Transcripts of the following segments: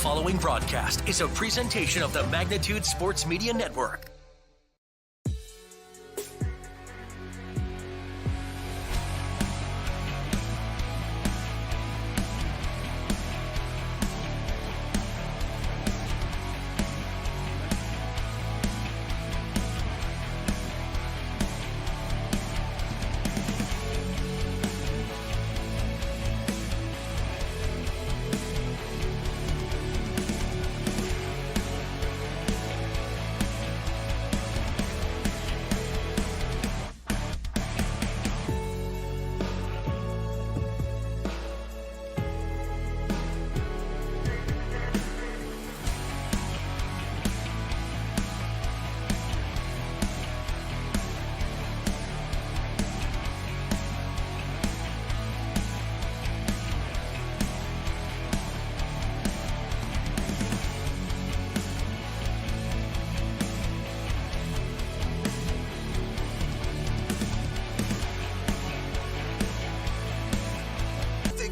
following broadcast is a presentation of the Magnitude Sports Media Network.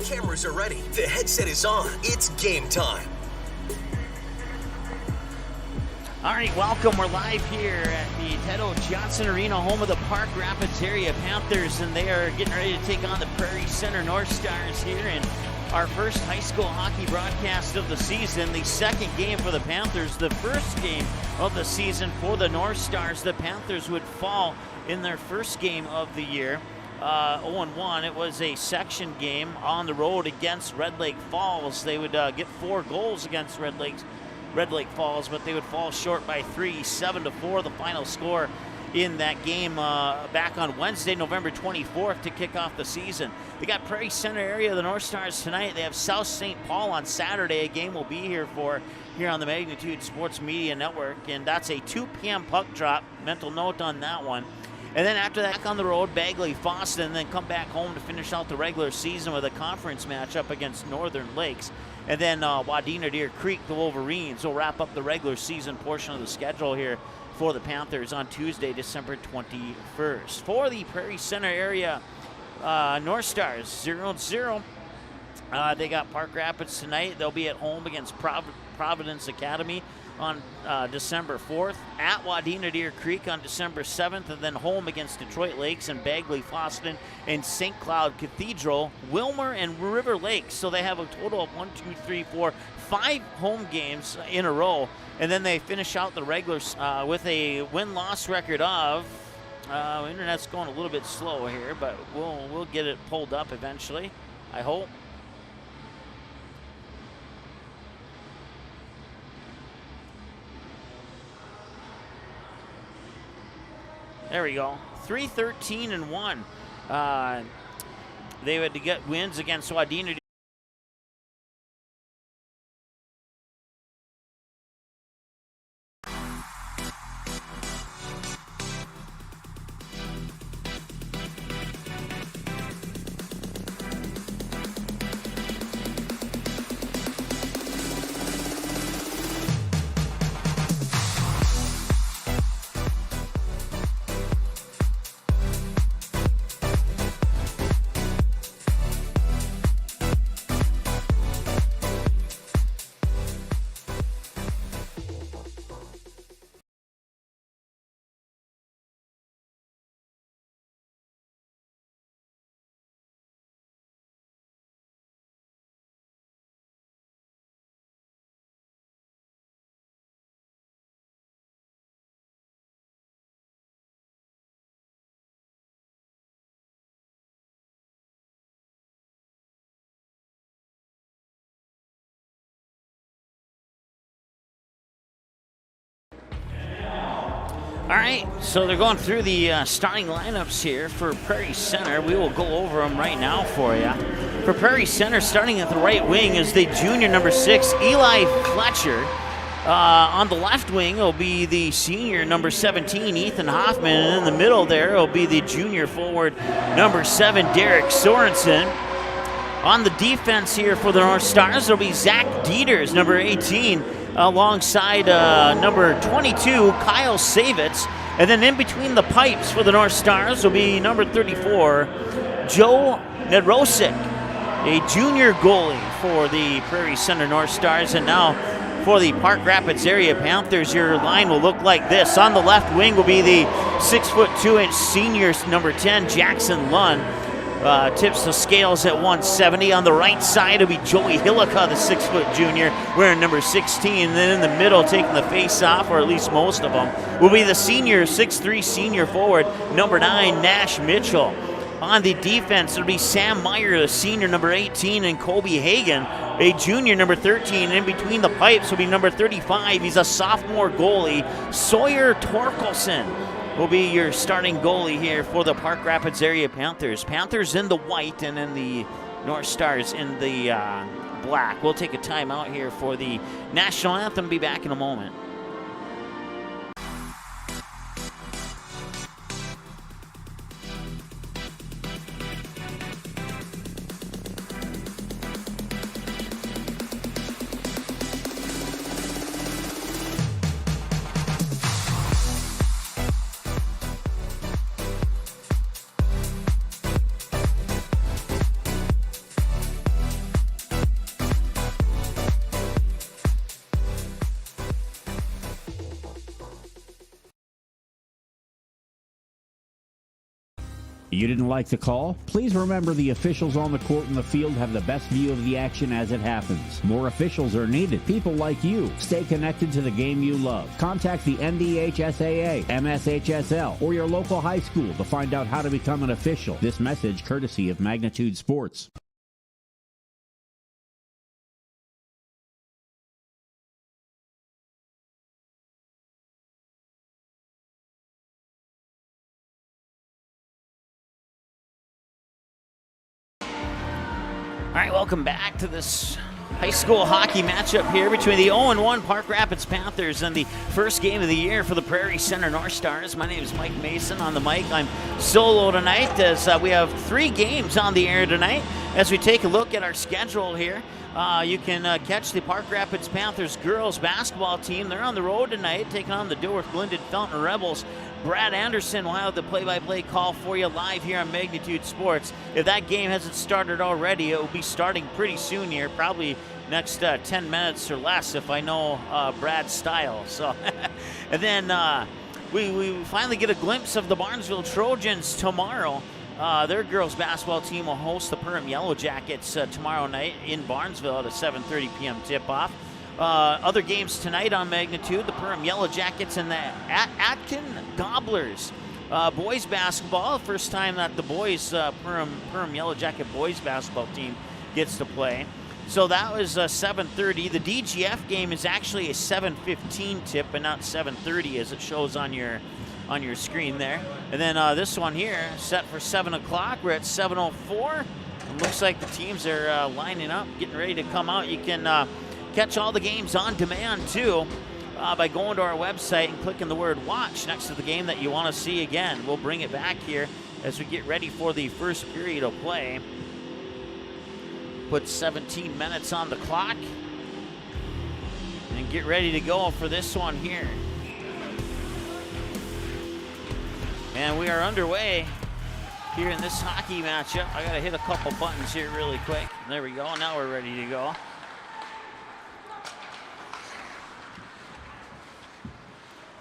Cameras are ready. The headset is on. It's game time. All right, welcome. We're live here at the Ted O. Johnson Arena, home of the Park Rapids area Panthers, and they are getting ready to take on the Prairie Center North Stars here in our first high school hockey broadcast of the season. The second game for the Panthers, the first game of the season for the North Stars. The Panthers would fall in their first game of the year. 0-1. It was a section game on the road against Red Lake Falls. They would get 4 goals against Red Lake Falls, but they would fall short by 3, 7-4, the final score in that game back on Wednesday, November 24th, to kick off the season. They got Prairie Center area, the North Stars tonight. They have South St. Paul on Saturday, a game we'll be here on the Magnitude Sports Media Network, and that's a 2 p.m. puck drop. Mental note on that one. And then after that, back on the road, Bagley, Fosston, and then come back home to finish out the regular season with a conference matchup against Northern Lakes. And then Wadena Deer Creek, the Wolverines, will wrap up the regular season portion of the schedule here for the Panthers on Tuesday, December 21st. For the Prairie Center area North Stars, 0-0. They got Park Rapids tonight. They'll be at home against Providence Academy on December 4th, at Wadena Deer Creek on December 7th, and then home against Detroit Lakes and Bagley, Fosston, and St. Cloud Cathedral, Wilmer, and River Lakes. So they have a total of 5 home games in a row, and then they finish out the regulars with a win-loss record of, internet's going a little bit slow here, but we'll get it pulled up eventually, I hope. There we go. 3-13-1. They had to get wins against Wadena. All right, so they're going through the starting lineups here for Prairie Center. We will go over them right now for you. For Prairie Center, starting at the right wing is the junior number 6, Eli Fletcher. On the left wing will be the senior number 17, Ethan Hoffman. And in the middle there will be the junior forward number 7, Derek Sorensen. On the defense here for the North Stars, there'll be Zach Dieters, number 18, alongside number 22, Kyle Savitz. And then in between the pipes for the North Stars will be number 34, Joe Nedrosik. a junior goalie for the Prairie Center North Stars. And now for the Park Rapids area Panthers, your line will look like this. On the left wing will be the 6'2" senior number 10, Jackson Lund. Tips the scales at 170. On the right side will be Joey Hillica, the 6' junior, wearing number 16. And then in the middle, taking the face-off, or at least most of them, will be the senior, 6'3" senior forward, number 9, Nash Mitchell. On the defense, it'll be Sam Meyer, the senior, number 18, and Colby Hagan, a junior, number 13. And in between the pipes will be number 35. He's a sophomore goalie, Sawyer Torkelson. Will be your starting goalie here for the Park Rapids area Panthers. Panthers in the white and then the North Stars in the black. We'll take a timeout here for the national anthem. Be back in a moment. You didn't like the call? Please remember the officials on the court and the field have the best view of the action as it happens. More officials are needed. People like you. Stay connected to the game you love. Contact the NDHSAA, MSHSL, or your local high school to find out how to become an official. This message courtesy of Magnitude Sports. All right, welcome back to this high school hockey matchup here between the 0-1 Park Rapids Panthers and the first game of the year for the Prairie Center North Stars. My name is Mike Mason on the mic. I'm solo tonight as we have 3 games on the air tonight. As we take a look at our schedule here, you can catch the Park Rapids Panthers girls basketball team. They're on the road tonight, taking on the Dewar-Glendon Fountain Rebels. Brad Anderson will have the play-by-play call for you live here on Magnitude Sports. If that game hasn't started already, it will be starting pretty soon here, probably next 10 minutes or less if I know Brad's style. So, and then we finally get a glimpse of the Barnesville Trojans tomorrow. Their girls basketball team will host the Perham Yellow Jackets tomorrow night in Barnesville at a 7:30 p.m. tip-off. Other games tonight on Magnitude, the Perham Yellow Jackets and the Atkin Gobblers. Boys basketball, first time that the boys, Perham Yellow Jacket boys basketball team gets to play. So that was 7:30. The DGF game is actually a 7:15 tip and not 7:30 as it shows on your screen there. And then this one here, set for 7 o'clock. We're at 7:04. It looks like the teams are lining up, getting ready to come out. You can catch all the games on demand, too, by going to our website and clicking the word watch next to the game that you want to see again. We'll bring it back here as we get ready for the first period of play. Put 17 minutes on the clock and get ready to go for this one here. And we are underway here in this hockey matchup. I got to hit a couple buttons here really quick. There we go. Now we're ready to go.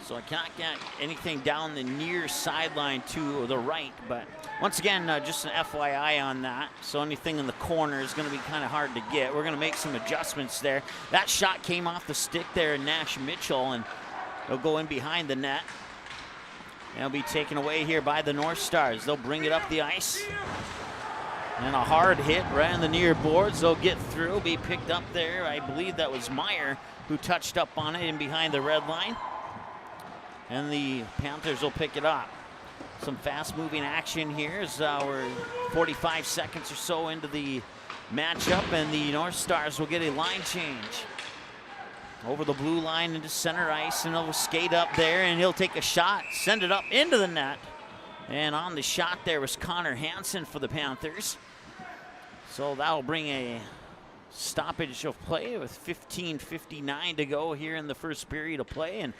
So I can't get anything down the near sideline to the right, but once again, just an FYI on that. So anything in the corner is going to be kind of hard to get. We're going to make some adjustments there. That shot came off the stick there in Nash Mitchell, and it'll go in behind the net. And it'll be taken away here by the North Stars. They'll bring it up the ice. And a hard hit right on the near boards. They'll get through, be picked up there. I believe that was Meyer who touched up on it in behind the red line. And the Panthers will pick it up. Some fast-moving action here as we're 45 seconds or so into the matchup, and the North Stars will get a line change. Over the blue line into center ice, and he'll skate up there, and he'll take a shot, send it up into the net. And on the shot there was Connor Hansen for the Panthers. So that'll bring a stoppage of play with 15:59 to go here in the first period of play, and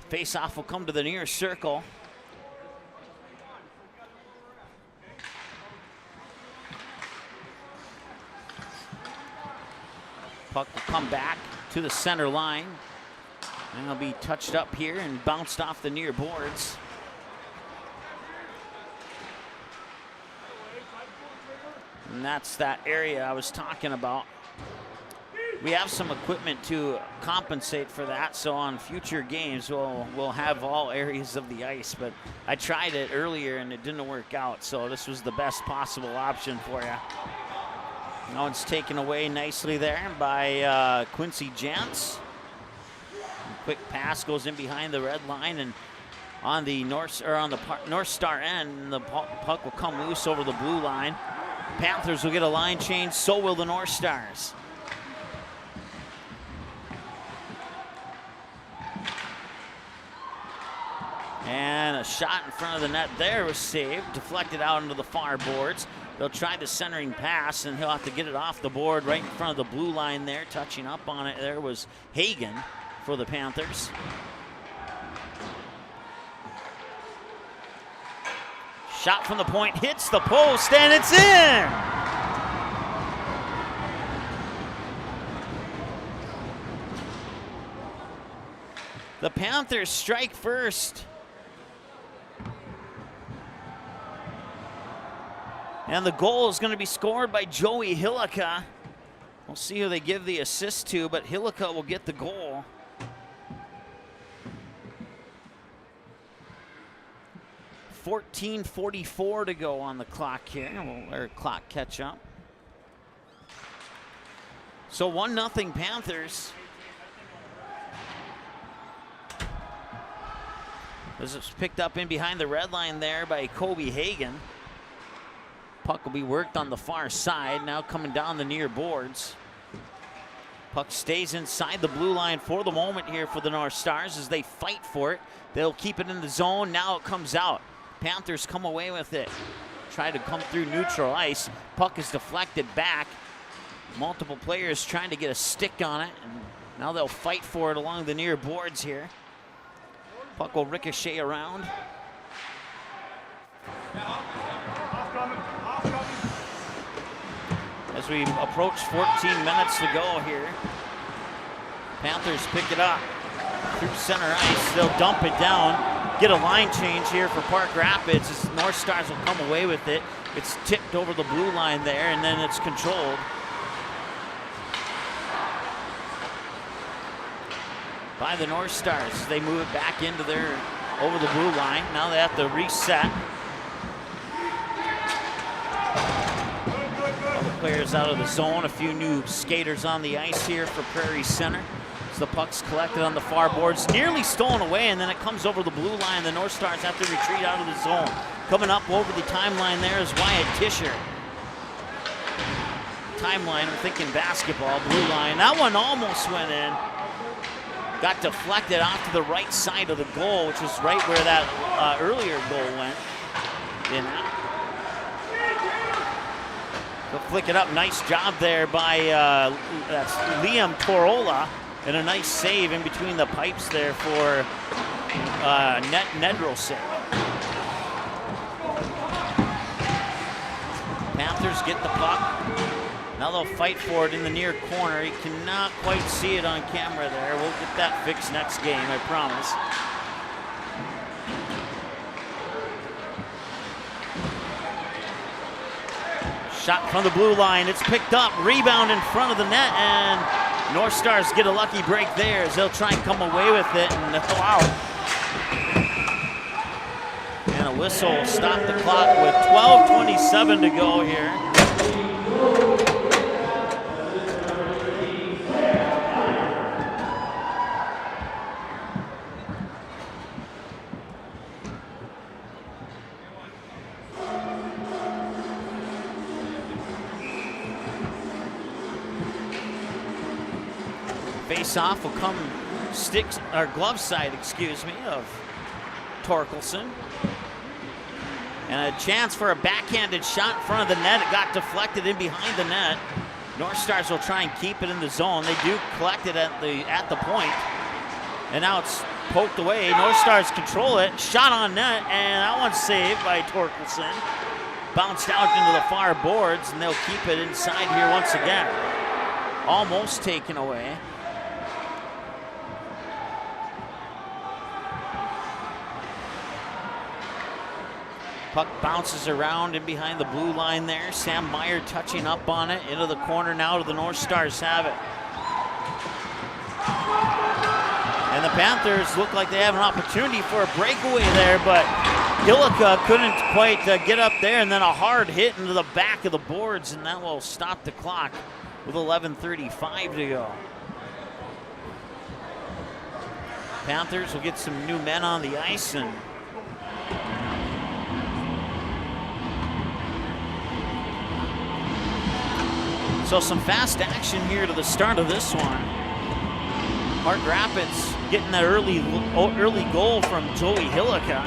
face-off will come to the near circle. Puck will come back to the center line. And it'll be touched up here and bounced off the near boards. And that's that area I was talking about. We have some equipment to compensate for that, so on future games we'll have all areas of the ice, but I tried it earlier and it didn't work out, so this was the best possible option for you. Now it's taken away nicely there by Quincy Jantz. Quick pass goes in behind the red line, and on the North Star end, the puck will come loose over the blue line. Panthers will get a line change, so will the North Stars. And a shot in front of the net there was saved, deflected out into the far boards. They'll try the centering pass, and he'll have to get it off the board right in front of the blue line there. Touching up on it there was Hagen for the Panthers. Shot from the point, hits the post, and it's in! The Panthers strike first. And the goal is going to be scored by Joey Hillica. We'll see who they give the assist to, but Hillica will get the goal. .14:44 to go on the clock here. We'll let our clock catch up. So 1-0 Panthers. This is picked up in behind the red line there by Kobe Hagen. Puck will be worked on the far side, now coming down the near boards. Puck stays inside the blue line for the moment here for the North Stars as they fight for it. They'll keep it in the zone, now it comes out. Panthers come away with it. Try to come through neutral ice. Puck is deflected back. Multiple players trying to get a stick on it, and now they'll fight for it along the near boards here. Puck will ricochet around. As we approach 14 minutes to go here, Panthers pick it up through center ice. They'll dump it down, get a line change here for Park Rapids as North Stars will come away with it. It's tipped over the blue line there, and then it's controlled. By the North Stars. They move it back into over the blue line. Now they have to reset. Players out of the zone, a few new skaters on the ice here for Prairie Center. As the puck's collected on the far boards, nearly stolen away, and then it comes over the blue line. The North Stars have to retreat out of the zone. Coming up over the timeline there is Wyatt Tischer. Timeline, I'm thinking basketball, blue line. That one almost went in. Got deflected off to the right side of the goal, which is right where that earlier goal went. They'll flick it up. Nice job there by that's Liam Torola, and a nice save in between the pipes there for Nedrosek. Panthers get the puck. Now they'll fight for it in the near corner. You cannot quite see it on camera there. We'll get that fixed next game, I promise. Shot from the blue line, it's picked up, rebound in front of the net, and North Stars get a lucky break there as they'll try and come away with it, and wow. And a whistle will stop the clock with 12:27 to go here. Face-off will come glove side, of Torkelson. And a chance for a backhanded shot in front of the net. It got deflected in behind the net. North Stars will try and keep it in the zone. They do collect it at the point. And now it's poked away. North Stars control it. Shot on net, and that one's saved by Torkelson. Bounced out into the far boards, and they'll keep it inside here once again. almost taken away. Puck bounces around in behind the blue line there. Sam Meyer touching up on it. Into the corner now to the North Stars have it. And the Panthers look like they have an opportunity for a breakaway there, but Hillica couldn't quite get up there, and then a hard hit into the back of the boards, and that will stop the clock with 11:35 to go. Panthers will get some new men on the ice, and so some fast action here to the start of this one. Park Rapids getting that early goal from Joey Hillica.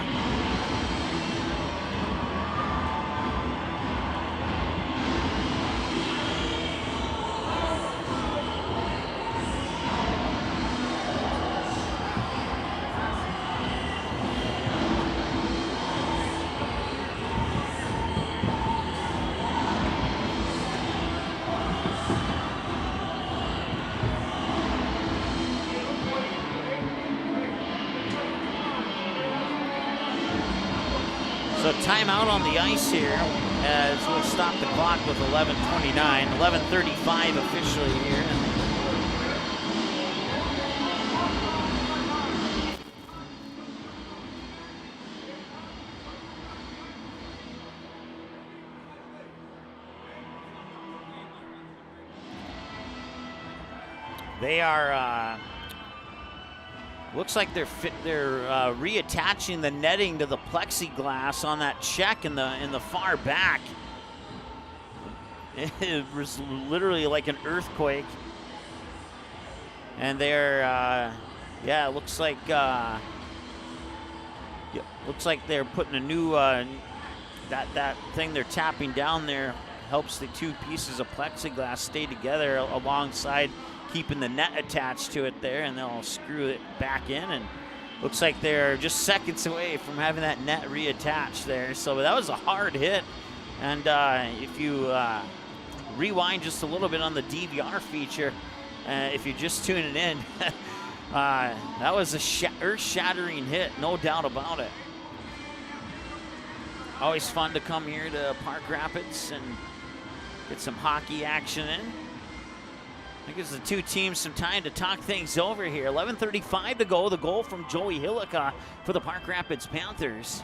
So timeout on the ice here as we'll stop the clock with 11:29, 11:35 officially here. They are looks like they're reattaching the netting to the plexiglass on that check in the far back. It was literally like an earthquake, and they're yeah, it looks like they're putting a new that thing they're tapping down there helps the two pieces of plexiglass stay together alongside keeping the net attached to it there, and they'll screw it back in, and looks like they're just seconds away from having that net reattached there. So that was a hard hit, and if you rewind just a little bit on the DVR feature, if you're just tuning in, that was a earth-shattering hit, no doubt about it. Always fun to come here to Park Rapids and get some hockey action in. That gives the two teams some time to talk things over here. 11:35 to go. The goal from Joey Hillica for the Park Rapids Panthers.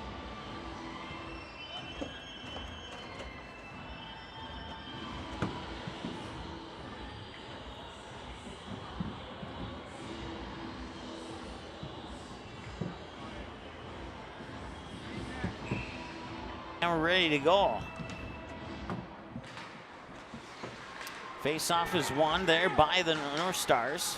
And we're ready to go. Face-off is won there by the North Stars.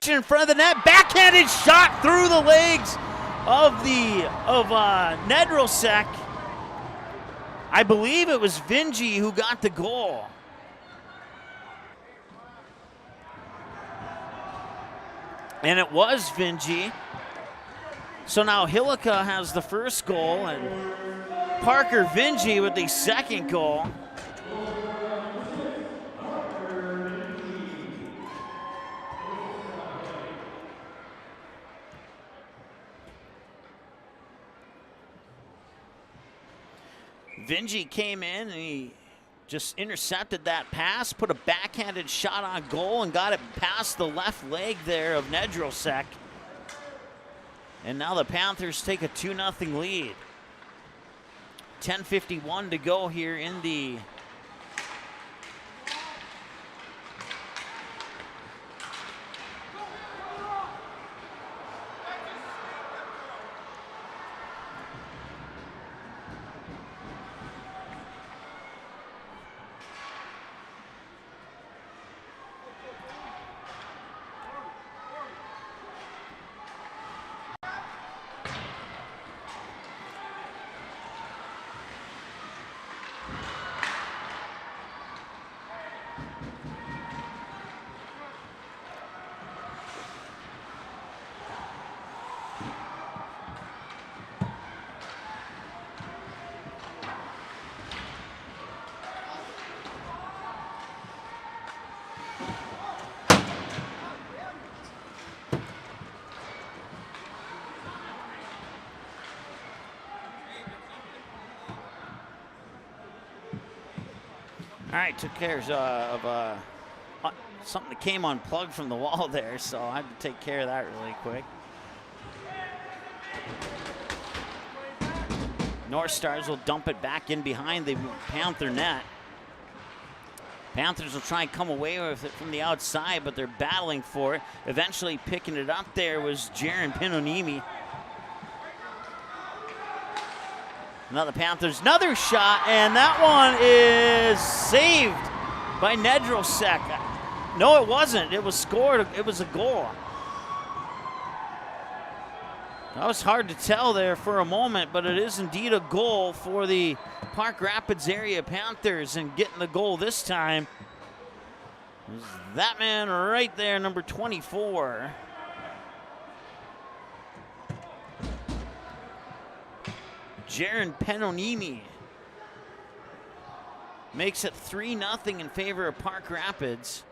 In front of the net, backhanded shot through the legs of Nedrosek. I believe it was Vingy who got the goal. And it was Vingy. So now Hillica has the first goal, and Parker Vingy with the second goal. Vingy came in and he just intercepted that pass, put a backhanded shot on goal, and got it past the left leg there of Nedrosek. And now the Panthers take a 2-0 lead. 10:51 to go here in the All right, took care of something that came unplugged from the wall there, so I had to take care of that really quick. North Stars will dump it back in behind the Panther net. Panthers will try and come away with it from the outside, but they're battling for it. Eventually picking it up there was Jaron Pinonimi. Now the Panthers, another shot, and that one is saved by Nedrosek. No, it wasn't. It was scored. It was a goal. That was hard to tell there for a moment, but it is indeed a goal for the Park Rapids area Panthers, and getting the goal this time is that man right there, number 24. Jaron Pinonimi makes it 3-0 in favor of Park Rapids.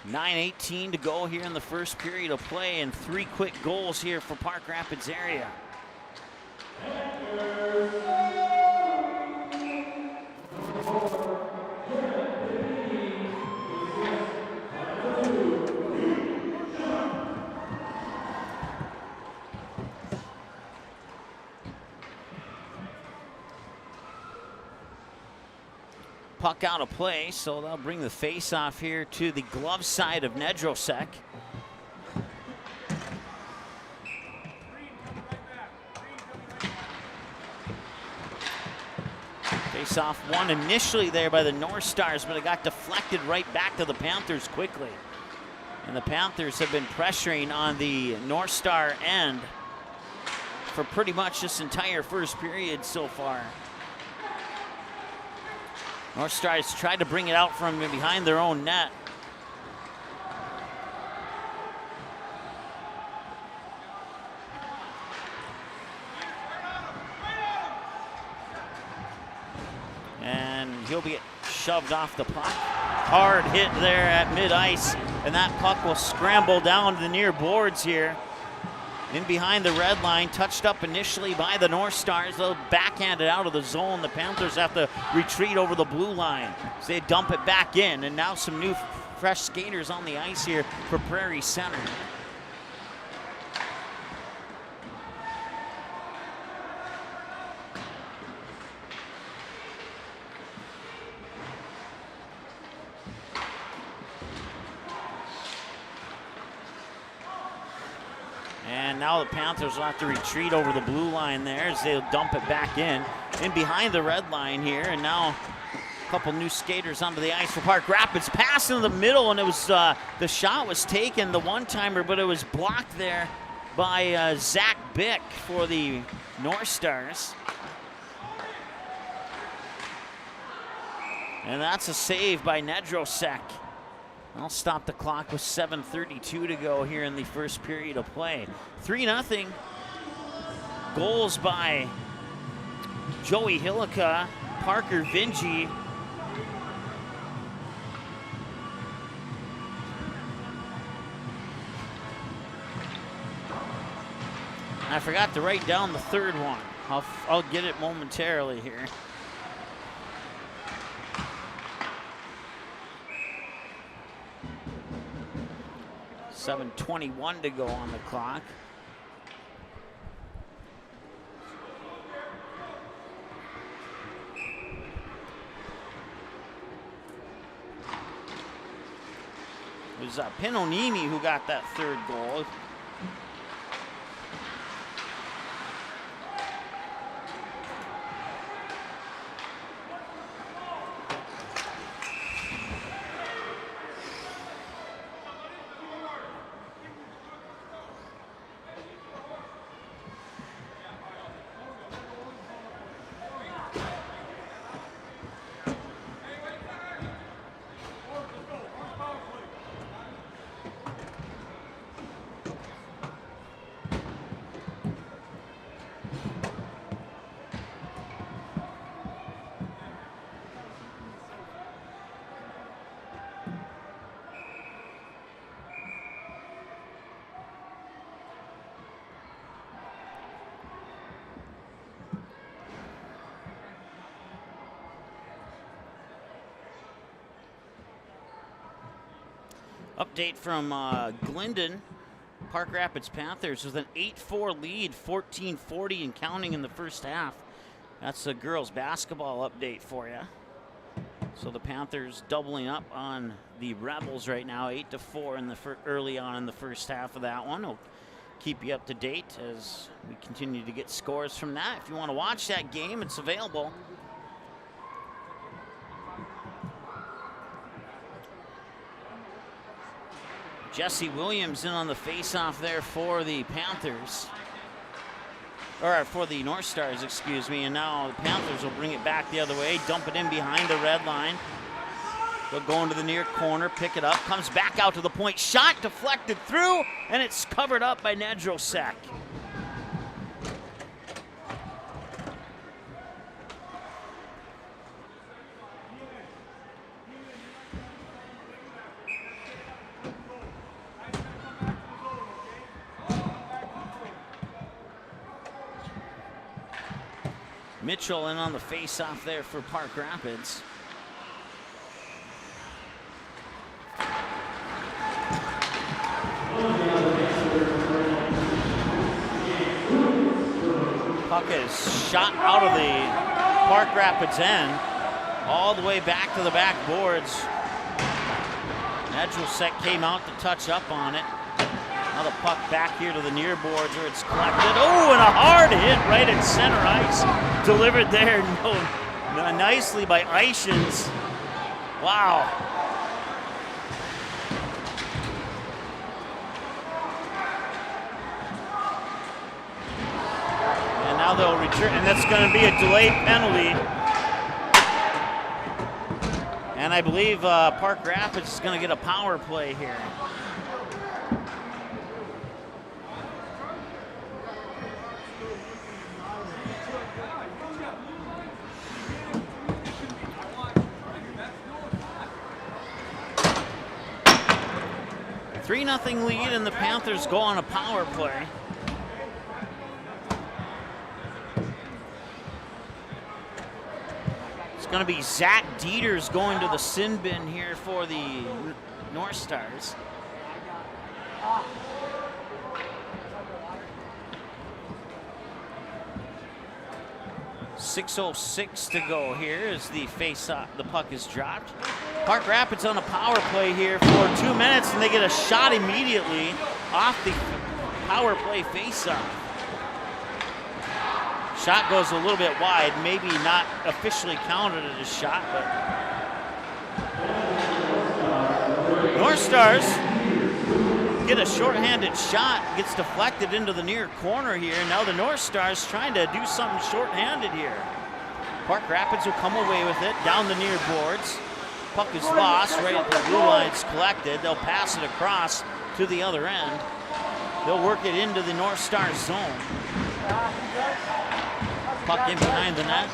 .9:18 to go here in the first period of play, and 3 quick goals here for Park Rapids area. Puck out of play, so they'll bring the face-off here to the glove side of Nedrosek. Face-off won initially there by the North Stars, but it got deflected right back to the Panthers quickly. And the Panthers have been pressuring on the North Star end for pretty much this entire first period so far. North Stars tried to bring it out from behind their own net. And he'll be shoved off the puck. Hard hit there at mid-ice, and that puck will scramble down to the near boards here. In behind the red line, touched up initially by the North Stars. They'll backhand it out of the zone. The Panthers have to retreat over the blue line. So they dump it back in, and now some new fresh skaters on the ice here for Prairie Center. And now the Panthers will have to retreat over the blue line there as they'll dump it back in behind the red line here. And now a couple new skaters onto the ice for Park Rapids. Pass in the middle, and it was the shot was taken, the one-timer, but it was blocked there by Zach Bick for the North Stars. And that's a save by Nedrosek. I'll stop the clock with 7:32 to go here in the first period of play. 3-0. Goals by Joey Hillica, Parker Vinci. I forgot to write down the third one. I'll get it momentarily here. .7:21 to go on the clock. It was Pinonimi who got that third goal. Update from Glendon. Park Rapids Panthers with an 8-4 lead, 14:40 and counting in the first half. That's the girls basketball update for you. So the Panthers doubling up on the Rebels right now, 8-4 in the early on in the first half of that one. We'll keep you up to date as we continue to get scores from that. If you want to watch that game, it's available. Jesse Williams in on the face-off there for the Panthers. Or for the North Stars, excuse me. And now the Panthers will bring it back the other way, dump it in behind the red line. They'll go into the near corner, pick it up, comes back out to the point. Shot deflected through, and it's covered up by Nedrosek. Mitchell in on the face-off there for Park Rapids. Puck is shot out of the Park Rapids end, all the way back to the backboards. Nedrosek came out to touch up on it. Now the puck back here to the near boards where it's collected. Oh, and a hard hit right at center ice. Delivered there nicely by Ishins. Wow. And now they'll return, and that's going to be a delayed penalty. And I believe Park Rapids is going to get a power play here. A 3-0 lead, and the Panthers go on a power play. It's going to be Zach Dieters going to the sin bin here for the North Stars. .606 to go here as the face-off, the puck is dropped. Park Rapids on a power play here for 2 minutes, and they get a shot immediately off the power play face-off. Shot goes a little bit wide, maybe not officially counted as a shot, but North Stars get a shorthanded shot, gets deflected into the near corner here. Now the North Stars trying to do something shorthanded here. Park Rapids will come away with it down the near boards. Puck is lost right at the blue line's collected. They'll pass it across to the other end. They'll work it into the North Stars zone. Puck in behind the net.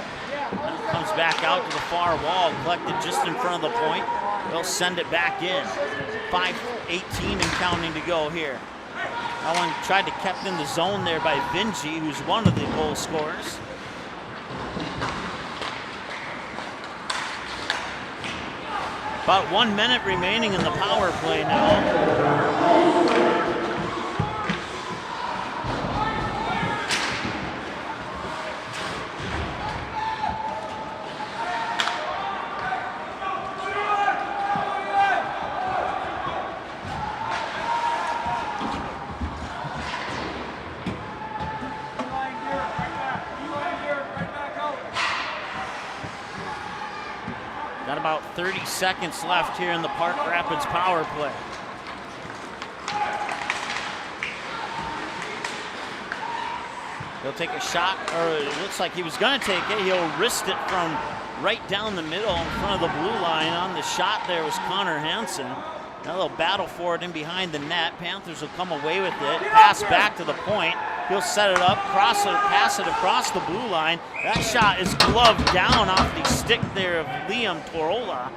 Comes back out to the far wall, collected just in front of the point. They'll send it back in. 5:18 and counting to go here. That one tried to kept in the zone there by Vinci, who's one of the goal scorers. About 1 minute remaining in the power play now. Got about 30 seconds left here in the Park Rapids power play. He'll take a shot, or it looks like he was going to take it. He'll wrist it from right down the middle in front of the blue line. On the shot there was Connor Hansen. Now they'll battle for it in behind the net. Panthers will come away with it. Pass back to the point. He'll set it up, pass it across the blue line. That shot is gloved down off the stick there of Liam Torola.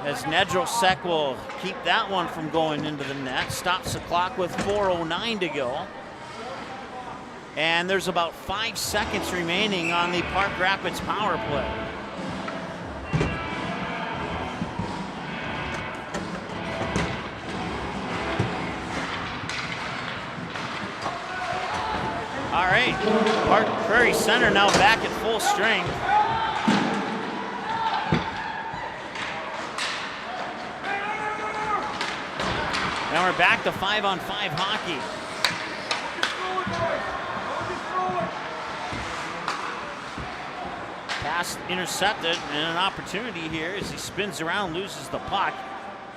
As Nedrosek will keep that one from going into the net. Stops the clock with 4:09 to go. And there's about 5 seconds remaining on the Park Rapids power play. right. Prairie Center now back at full strength. Now we're back to 5-on-5 hockey. Pass intercepted, and an opportunity here as he spins around, loses the puck.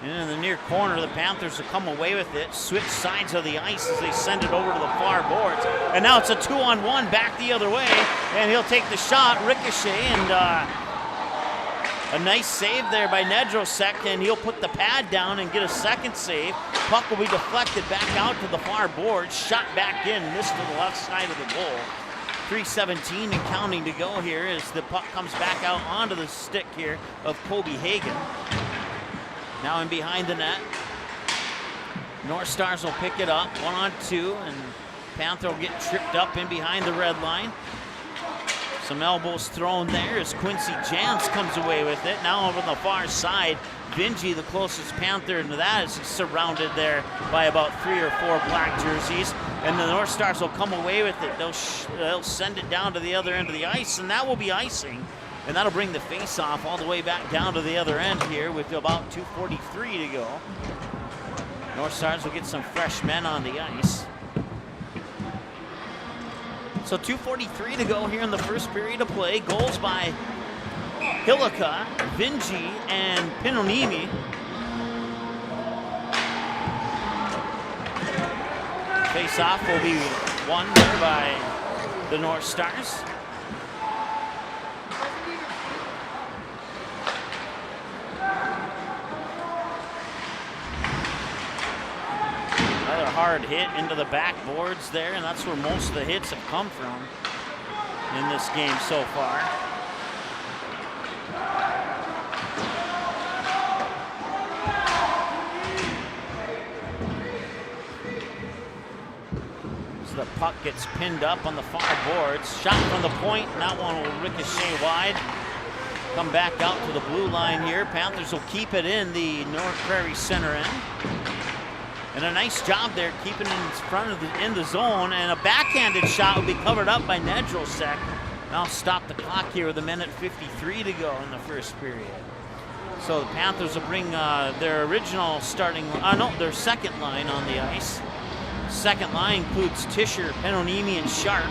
And in the near corner, the Panthers will come away with it, switch sides of the ice as they send it over to the far boards. And now it's a 2-on-1 back the other way, and he'll take the shot, ricochet, and a nice save there by Nedrosek, and he'll put the pad down and get a second save. Puck will be deflected back out to the far boards, shot back in, missed to the left side of the goal. 3:17 and counting to go here as the puck comes back out onto the stick here of Kobe Hagan. Now in behind the net. North Stars will pick it up, 1-on-2, and Panther will get tripped up in behind the red line. Some elbows thrown there as Quincy Jans comes away with it. Now over on the far side, Vingy, the closest Panther to that, is surrounded there by about 3 or 4 black jerseys. And the North Stars will come away with it. They'll send it down to the other end of the ice, and that will be icing. And that'll bring the face-off all the way back down to the other end here with about 2:43 to go. North Stars will get some fresh men on the ice. So 2:43 to go here in the first period of play. Goals by Hillica, Vingy, and Pinonimi. Face-off will be won there by the North Stars. Another hard hit into the backboards there, and that's where most of the hits have come from in this game so far. So the puck gets pinned up on the far boards. Shot from the point, and that one will ricochet wide. Come back out to the blue line here. Panthers will keep it in the North Prairie center end. And a nice job there keeping it in front of in the zone, and a backhanded shot will be covered up by Nedrosek. Now stop the clock here with 1:53 to go in the first period. So the Panthers will bring their original starting, their second line on the ice. Second line includes Tischer, Penonimi, and Sharp,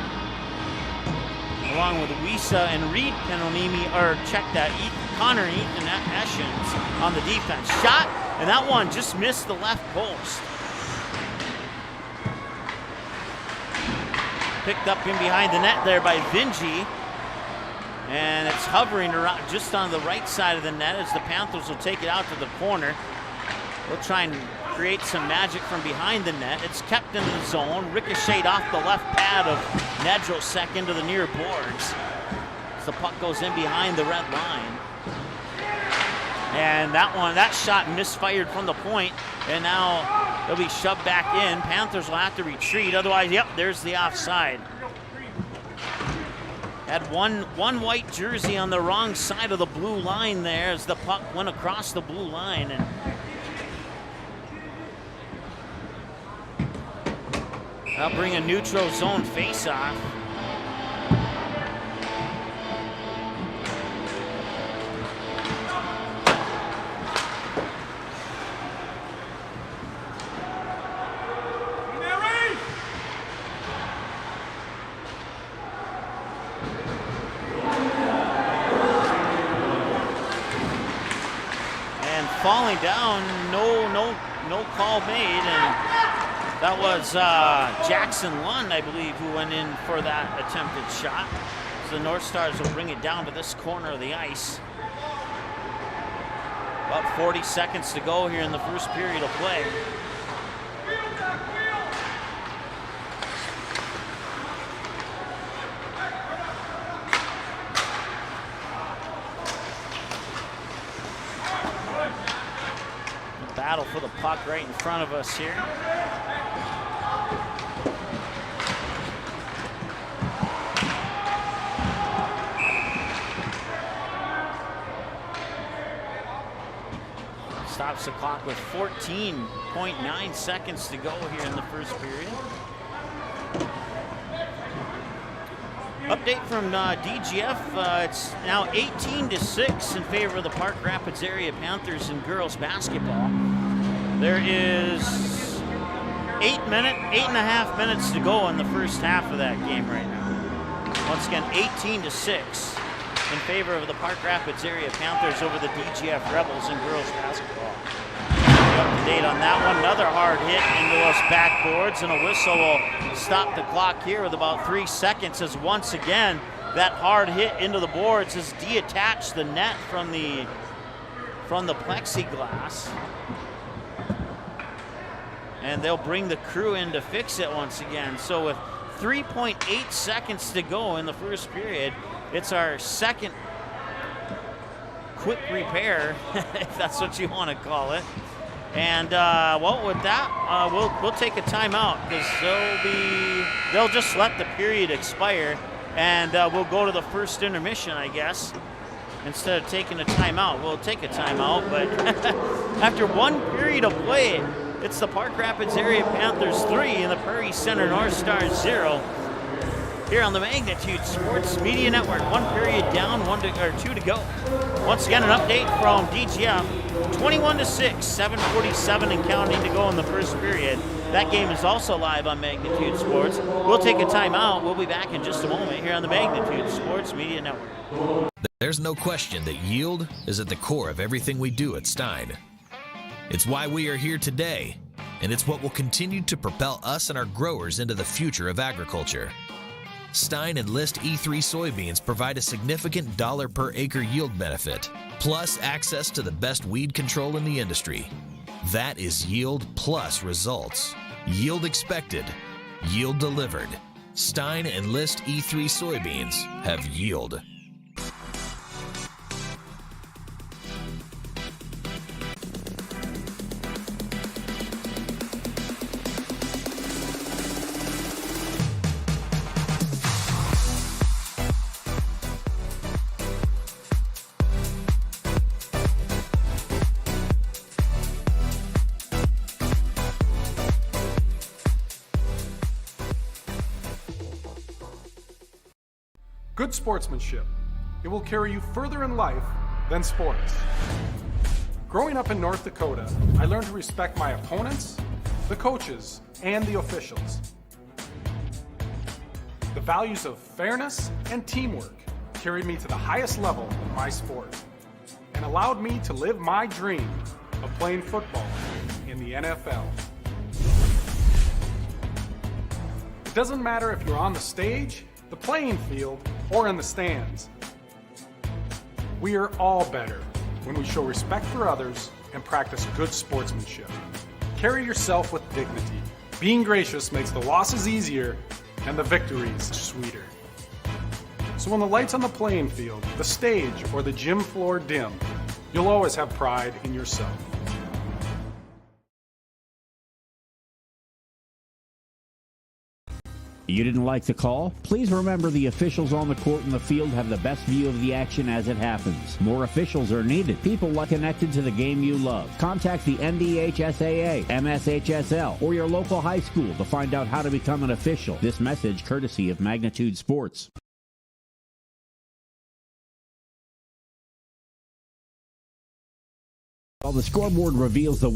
along with Wisa and Reed Penonimi, or check that, Connor Ethan Eschens on the defense. Shot, and that one just missed the left post. Picked up in behind the net there by Vingy. And it's hovering around just on the right side of the net as the Panthers will take it out to the corner. They'll try and create some magic from behind the net. It's kept in the zone, ricocheted off the left pad of Nedrosek into the near boards. As the puck goes in behind the red line. And that shot misfired from the point, and now they'll be shoved back in. Panthers will have to retreat, otherwise, yep, there's the offside. Had one white jersey on the wrong side of the blue line there as the puck went across the blue line. And that'll bring a neutral zone face-off. Falling down, no call made, and that was Jackson Lund, I believe, who went in for that attempted shot. So the North Stars will bring it down to this corner of the ice. About 40 seconds to go here in the first period of play. Battle for the puck right in front of us here. Stops the clock with 14.9 seconds to go here in the first period. Update from DGF. It's now 18-6 in favor of the Park Rapids area Panthers in girls basketball. There is 8.5 minutes to go in the first half of that game right now. Once again, 18-6 in favor of the Park Rapids area Panthers over the DGF Rebels in girls basketball. Up to date on that one. Another hard hit into those backboards, and a whistle will stop the clock here with about 3 seconds as once again that hard hit into the boards has detached the net from the plexiglass. And they'll bring the crew in to fix it once again. So with 3.8 seconds to go in the first period, it's our second quick repair, if that's what you want to call it. And well, with that, we'll take a timeout because they'll just let the period expire, and we'll go to the first intermission, I guess. Instead of taking a timeout, we'll take a timeout. But after one period of play, it's the Park Rapids area Panthers 3 and the Prairie Center North Stars 0. Here on the Magnitude Sports Media Network. 1 period down, 2 to go. Once again, an update from DGF. 21-6, 7:47 and counting to go in the first period. That game is also live on Magnitude Sports. We'll take a timeout. We'll be back in just a moment here on the Magnitude Sports Media Network. There's no question that yield is at the core of everything we do at Stein. It's why we are here today, and it's what will continue to propel us and our growers into the future of agriculture. Stein and List E3 soybeans provide a significant dollar per acre yield benefit, plus access to the best weed control in the industry. That is yield plus results. Yield expected, yield delivered. Stein and List E3 soybeans have yield. Good sportsmanship. It will carry you further in life than sports. Growing up in North Dakota, I learned to respect my opponents, the coaches, and the officials. The values of fairness and teamwork carried me to the highest level of my sport and allowed me to live my dream of playing football in the NFL. It doesn't matter if you're on the stage, the playing field, or in the stands. We are all better when we show respect for others and practice good sportsmanship. Carry yourself with dignity. Being gracious makes the losses easier and the victories sweeter. So when the lights on the playing field, the stage, or the gym floor dim, you'll always have pride in yourself. You didn't like the call? Please remember the officials on the court and the field have the best view of the action as it happens. More officials are needed. People like connected to the game you love. Contact the NDHSAA, MSHSL, or your local high school to find out how to become an official. This message courtesy of Magnitude Sports. While the scoreboard reveals the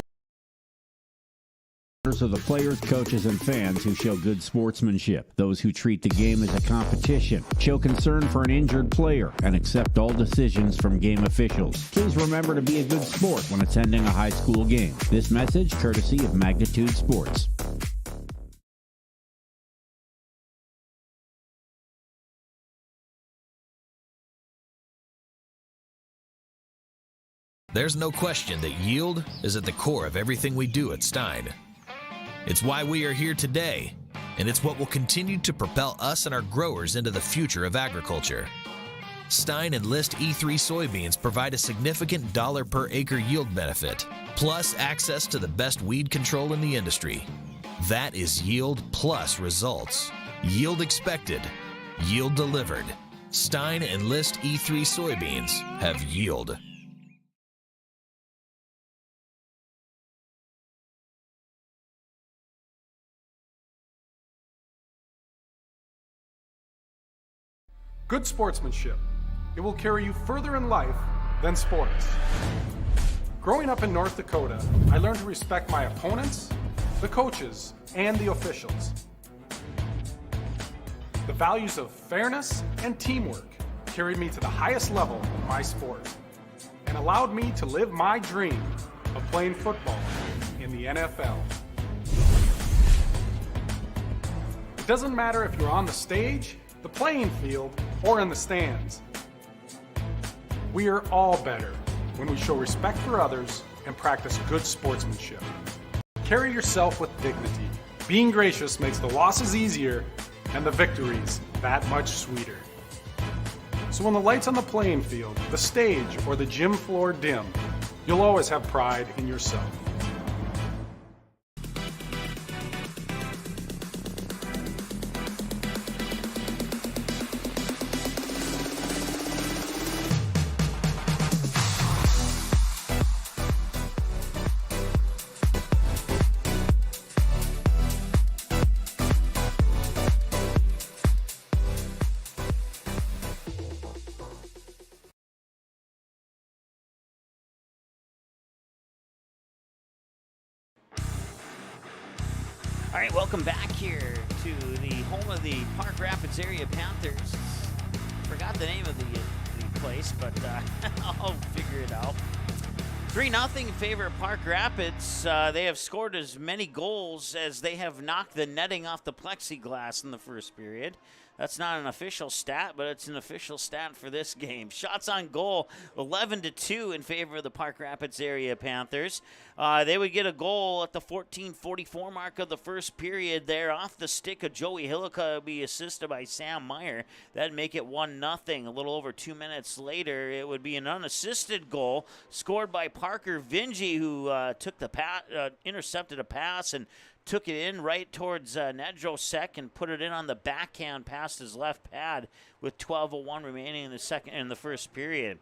of the players, coaches, and fans who show good sportsmanship. Those who treat the game as a competition, show concern for an injured player, and accept all decisions from game officials. Please remember to be a good sport when attending a high school game. This message courtesy of Magnitude Sports. There's no question that yield is at the core of everything we do at Stein. It's why we are here today, and it's what will continue to propel us and our growers into the future of agriculture. Stein and List E3 soybeans provide a significant dollar per acre yield benefit, plus access to the best weed control in the industry. That is yield plus results. Yield expected, yield delivered. Stein and List E3 soybeans have yield. Good sportsmanship. It will carry you further in life than sports. Growing up in North Dakota, I learned to respect my opponents, the coaches, and the officials. The values of fairness and teamwork carried me to the highest level in my sport and allowed me to live my dream of playing football in the NFL. It doesn't matter if you're on the stage, the playing field, or in the stands. We are all better when we show respect for others and practice good sportsmanship. Carry yourself with dignity. Being gracious makes the losses easier and the victories that much sweeter. So when the lights on the playing field, the stage, or the gym floor dim, you'll always have pride in yourself. All right, welcome back here to the home of the Park Rapids area Panthers. Forgot the name of the place, but I'll figure it out. 3-0 in favor of Park Rapids. They have scored as many goals as they have knocked the netting off the plexiglass in the first period. That's not an official stat, but it's an official stat for this game. Shots on goal, 11-2 in favor of the Park Rapids area Panthers. They would get a goal at the 14:44 mark of the first period there off the stick of Joey Hillica. It would be assisted by Sam Meyer. That'd make it 1-0. A little over 2 minutes later, it would be an unassisted goal scored by Parker Vingy, who took the intercepted a pass and took it in right towards Nedrosek and put it in on the backhand past his left pad with 12:01 remaining in the first period.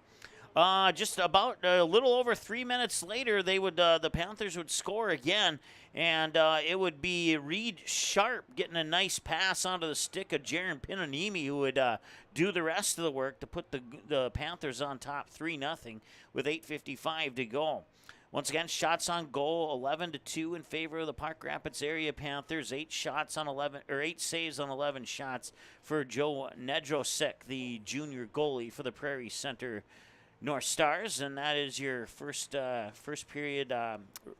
Just about a little over 3 minutes later, the Panthers would score again, and it would be Reed Sharp getting a nice pass onto the stick of Jaron Pinanimi, who would do the rest of the work to put the Panthers on top 3-0 with 8:55 to go. Once again, shots on goal, 11-2 in favor of the Park Rapids area Panthers. 8 saves on 11 shots for Joe Nedrosek, the junior goalie for the Prairie Center North Stars, and that is your first period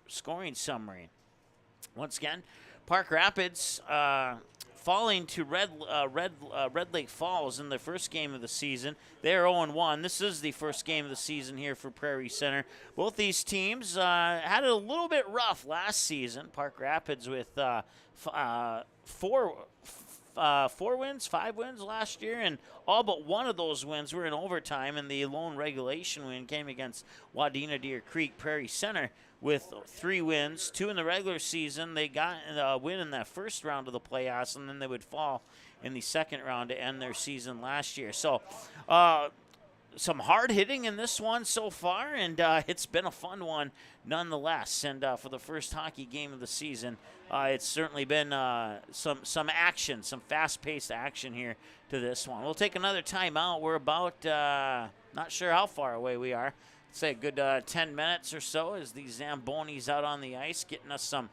scoring summary. Once again, Park Rapids falling to Red Lake Falls in the first game of the season. They're 0-1. This is the first game of the season here for Prairie Center. Both these teams had it a little bit rough last season. Park Rapids with 5 wins last year, and all but one of those wins were in overtime, and the lone regulation win came against Wadena Deer Creek. Prairie Center with 3 wins, 2 in the regular season. They got a win in that first round of the playoffs, and then they would fall in the second round to end their season last year. So some hard hitting in this one so far, and it's been a fun one nonetheless. And for the first hockey game of the season, it's certainly been some action, some fast-paced action here to this one. We'll take another timeout. We're about not sure how far away we are. Say a good 10 minutes or so as the Zambonis out on the ice, getting us some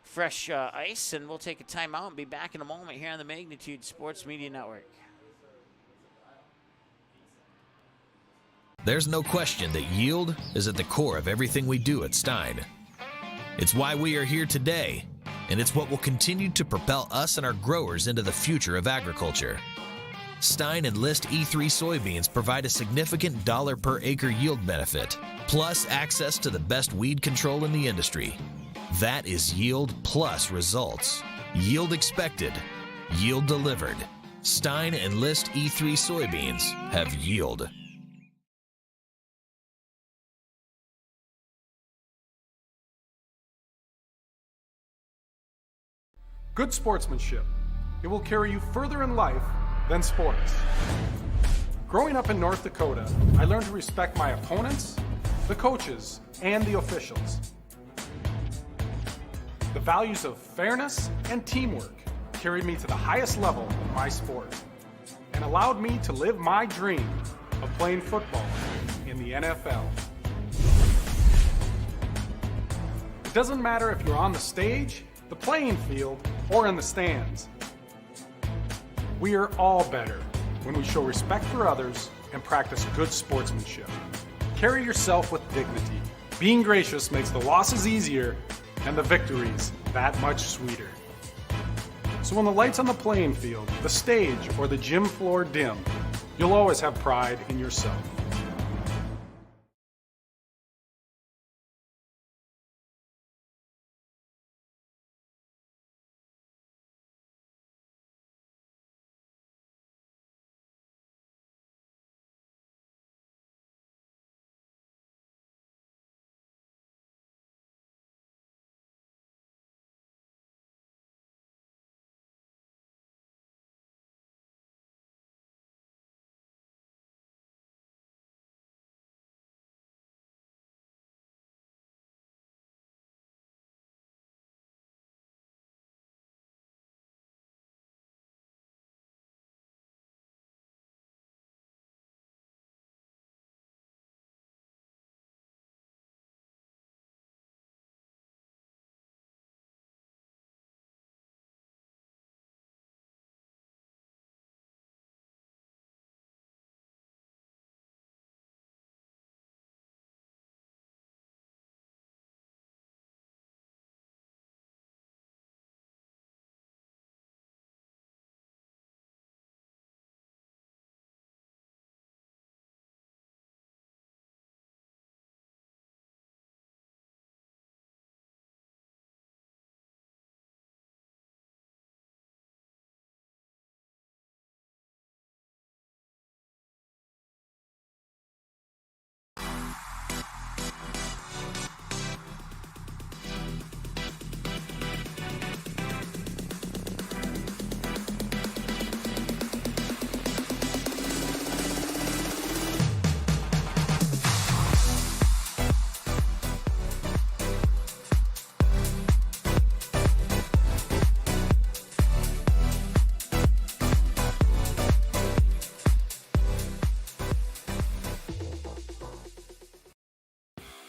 fresh ice, and we'll take a timeout and be back in a moment here on the Magnitude Sports Media Network. There's no question that yield is at the core of everything we do at Stein. It's why we are here today, and it's what will continue to propel us and our growers into the future of agriculture. Stein Enlist E3 soybeans provide a significant dollar per acre yield benefit, plus access to the best weed control in the industry. That is yield plus results. Yield expected, yield delivered. Stein Enlist E3 soybeans have yield. Good sportsmanship. It will carry you further in life than sports. Growing up in North Dakota, I learned to respect my opponents, the coaches, and the officials. The values of fairness and teamwork carried me to the highest level in my sport and allowed me to live my dream of playing football in the NFL. It doesn't matter if you're on the stage, the playing field, or in the stands. We are all better when we show respect for others and practice good sportsmanship. Carry yourself with dignity. Being gracious makes the losses easier and the victories that much sweeter. So when the lights on the playing field, the stage, or the gym floor dim, you'll always have pride in yourself.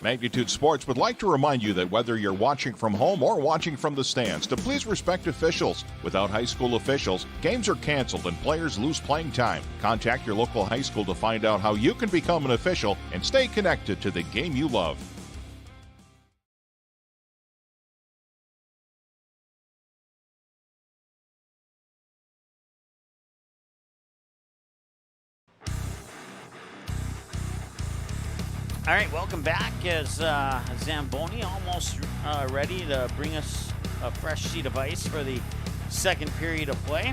Magnitude Sports would like to remind you that whether you're watching from home or watching from the stands, to please respect officials. Without high school officials, games are canceled and players lose playing time. Contact your local high school to find out how you can become an official and stay connected to the game you love. All right, welcome back as Zamboni almost ready to bring us a fresh sheet of ice for the second period of play.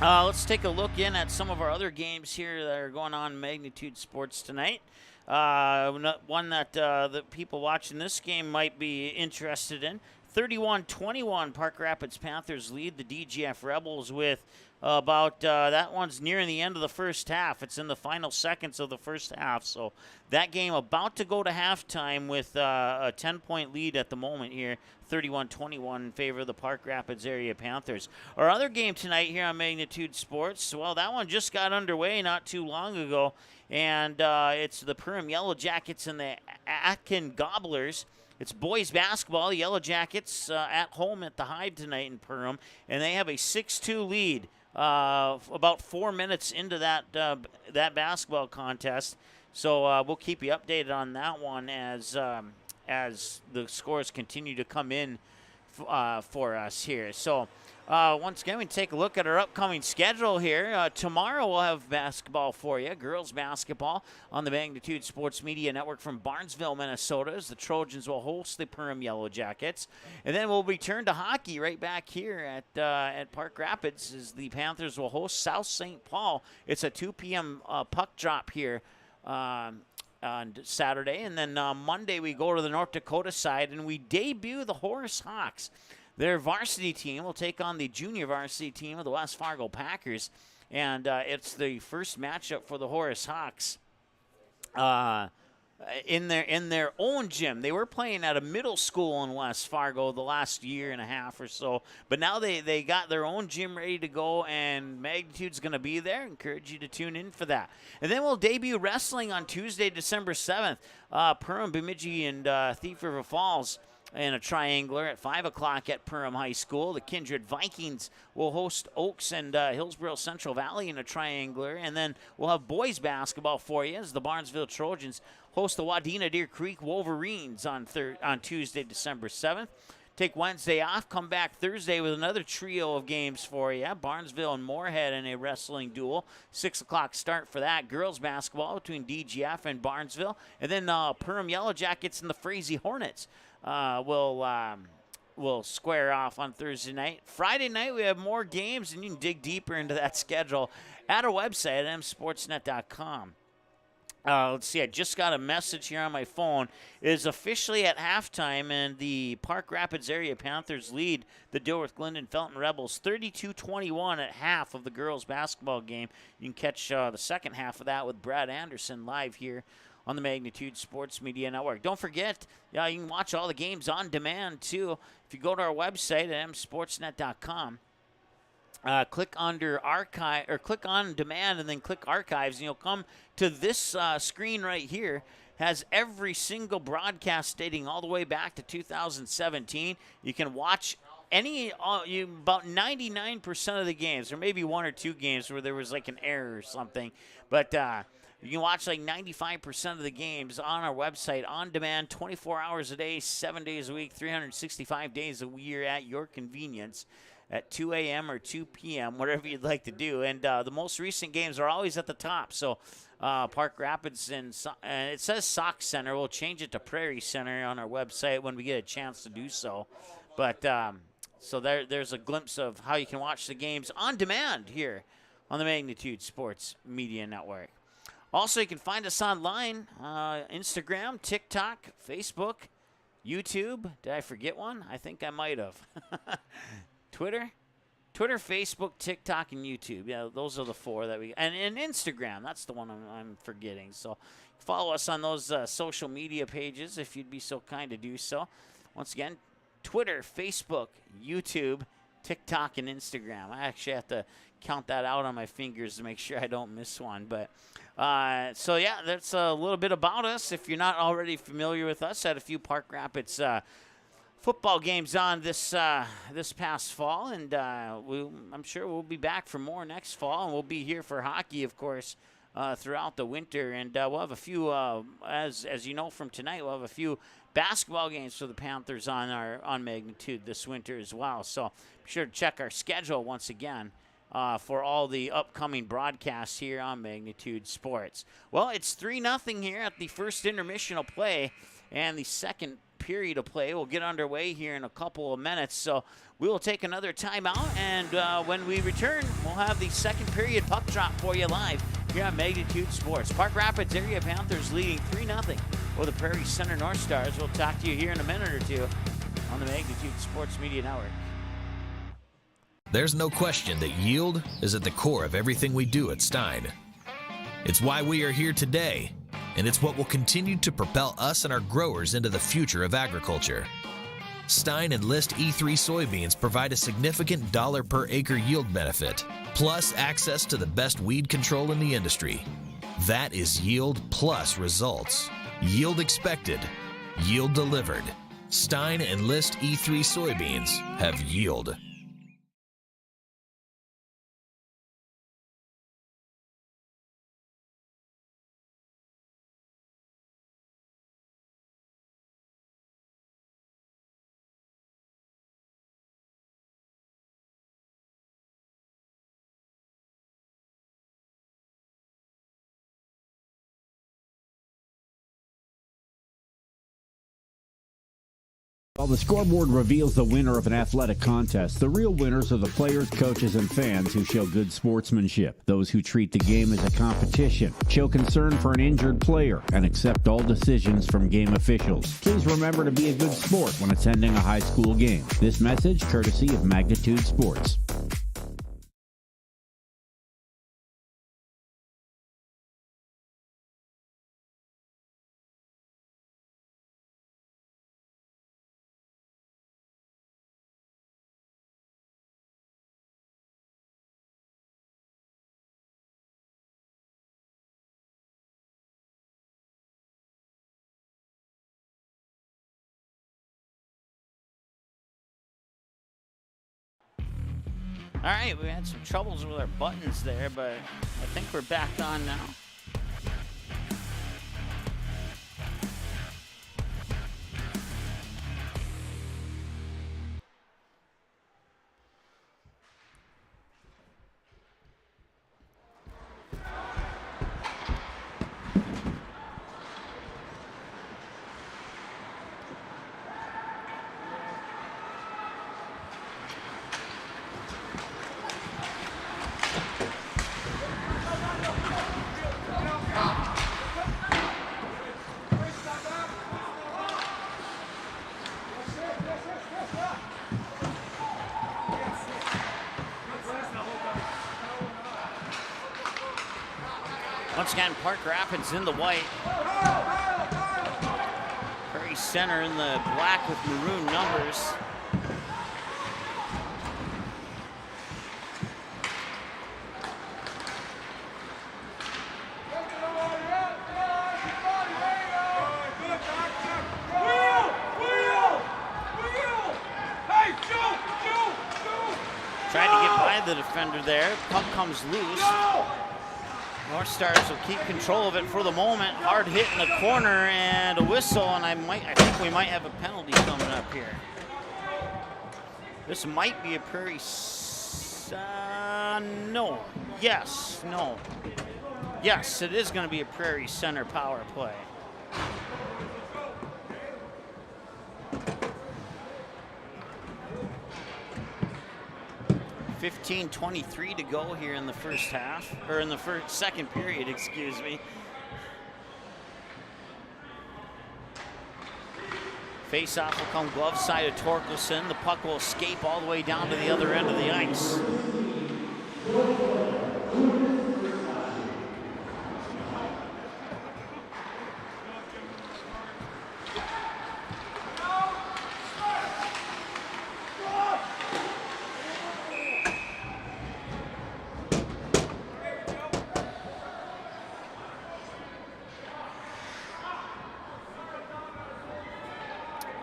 Let's take a look in at some of our other games here that are going on in Magnitude Sports tonight. One that the people watching this game might be interested in. 31-21, Park Rapids Panthers lead the DGF Rebels with that one's nearing the end of the first half. It's in the final seconds of the first half. So that game about to go to halftime with a 10-point lead at the moment here, 31-21 in favor of the Park Rapids area Panthers. Our other game tonight here on Magnitude Sports, well, that one just got underway not too long ago, and it's the Prairie Yellow Jackets and the Atkin Gobblers. It's boys basketball. The Yellow Jackets at home at the Hive tonight in Perham, and they have a 6-2 lead about 4 minutes into that basketball contest. So we'll keep you updated on that one as the scores continue to come in for us here. So once again, we take a look at our upcoming schedule here. Tomorrow we'll have basketball for you, girls basketball on the Magnitude Sports Media Network from Barnesville, Minnesota, as the Trojans will host the Perham Yellow Jackets. And then we'll return to hockey right back here at Park Rapids as the Panthers will host South St. Paul. It's a 2 p.m. Puck drop here on Saturday. And then Monday we go to the North Dakota side and we debut the Horace Hawks. Their varsity team will take on the junior varsity team of the West Fargo Packers, and it's the first matchup for the Horace Hawks in their own gym. They were playing at a middle school in West Fargo the last year and a half or so, but now they got their own gym ready to go, and Magnitude's going to be there. Encourage you to tune in for that. And then we'll debut wrestling on Tuesday, December 7th. Perham, Bemidji, and Thief River Falls in a triangular at 5 o'clock at Perham High School. The Kindred Vikings will host Oaks and Hillsborough Central Valley in a triangular. And then we'll have boys basketball for you as the Barnesville Trojans host the Wadena Deer Creek Wolverines on Tuesday, December 7th. Take Wednesday off, come back Thursday with another trio of games for you. Barnesville and Moorhead in a wrestling duel. 6 o'clock start for that. Girls basketball between DGF and Barnesville. And then Perham Yellow Jackets and the Frazee Hornets will square off on Thursday night. Friday night, we have more games, and you can dig deeper into that schedule at our website at msportsnet.com. Let's see, I just got a message here on my phone. It is officially at halftime, and the Park Rapids area Panthers lead the Dilworth Glendon Felton Rebels 32-21 at half of the girls basketball game. You can catch the second half of that with Brad Anderson live here on the Magnitude Sports Media Network. Don't forget, you can watch all the games on demand, too. If you go to our website at msportsnet.com, click under archive, or click on demand and then click archives, and you'll come to this screen right here. Has every single broadcast dating all the way back to 2017. You can watch about 99% of the games, or maybe one or two games where there was like an error or something, but you can watch like 95% of the games on our website on demand, 24 hours a day, 7 days a week, 365 days a year at your convenience at 2 a.m. or 2 p.m., whatever you'd like to do. And the most recent games are always at the top. So Park Rapids and it says Sauk Center. We'll change it to Prairie Center on our website when we get a chance to do so. But so there's a glimpse of how you can watch the games on demand here on the Magnitude Sports Media Network. Also, you can find us online, Instagram, TikTok, Facebook, YouTube. Did I forget one? I think I might have. Twitter, Facebook, TikTok, and YouTube. Yeah, those are the four that we... And Instagram, that's the one I'm forgetting. So follow us on those social media pages if you'd be so kind to do so. Once again, Twitter, Facebook, YouTube, TikTok, and Instagram. I actually have to count that out on my fingers to make sure I don't miss one. But so yeah, that's a little bit about us. If you're not already familiar with us, had a few Park Rapids football games on this past fall, and I'm sure we'll be back for more next fall, and we'll be here for hockey, of course, throughout the winter, and we'll have a few, as you know from tonight, we'll have a few basketball games for the Panthers on Magnitude this winter as well. So be sure to check our schedule once again for all the upcoming broadcasts here on Magnitude Sports. Well, it's 3-0 here at the first intermission of play, and the second period of play will get underway here in a couple of minutes. So we will take another timeout, and when we return, we'll have the second period puck drop for you live here on Magnitude Sports. Park Rapids area Panthers leading 3-0 over the Prairie Center North Stars. We'll talk to you here in a minute or two on the Magnitude Sports Media Network. There's no question that yield is at the core of everything we do at Stein. It's why we are here today, and it's what will continue to propel us and our growers into the future of agriculture. Stein and List E3 soybeans provide a significant dollar per acre yield benefit, plus access to the best weed control in the industry. That is yield plus results. Yield expected, yield delivered. Stein and List E3 soybeans have yield. While the scoreboard reveals the winner of an athletic contest, the real winners are the players, coaches, and fans who show good sportsmanship. Those who treat the game as a competition, show concern for an injured player, and accept all decisions from game officials. Please remember to be a good sport when attending a high school game. This message courtesy of Magnitude Sports. All right, we had some troubles with our buttons there, but I think we're back on now. Once again, Park Rapids in the white. Prairie Center in the black with maroon numbers. Tried to get by the defender there. Puck comes loose. North Stars will keep control of it for the moment. Hard hit in the corner and a whistle, and I think we might have a penalty coming up here. This might be a Prairie. No. Yes. No. Yes, it is going to be a Prairie Center power play. 15:23 to go here in the first half, or in the second period, excuse me. Face-off will come glove side of Torkelson. The puck will escape all the way down to the other end of the ice.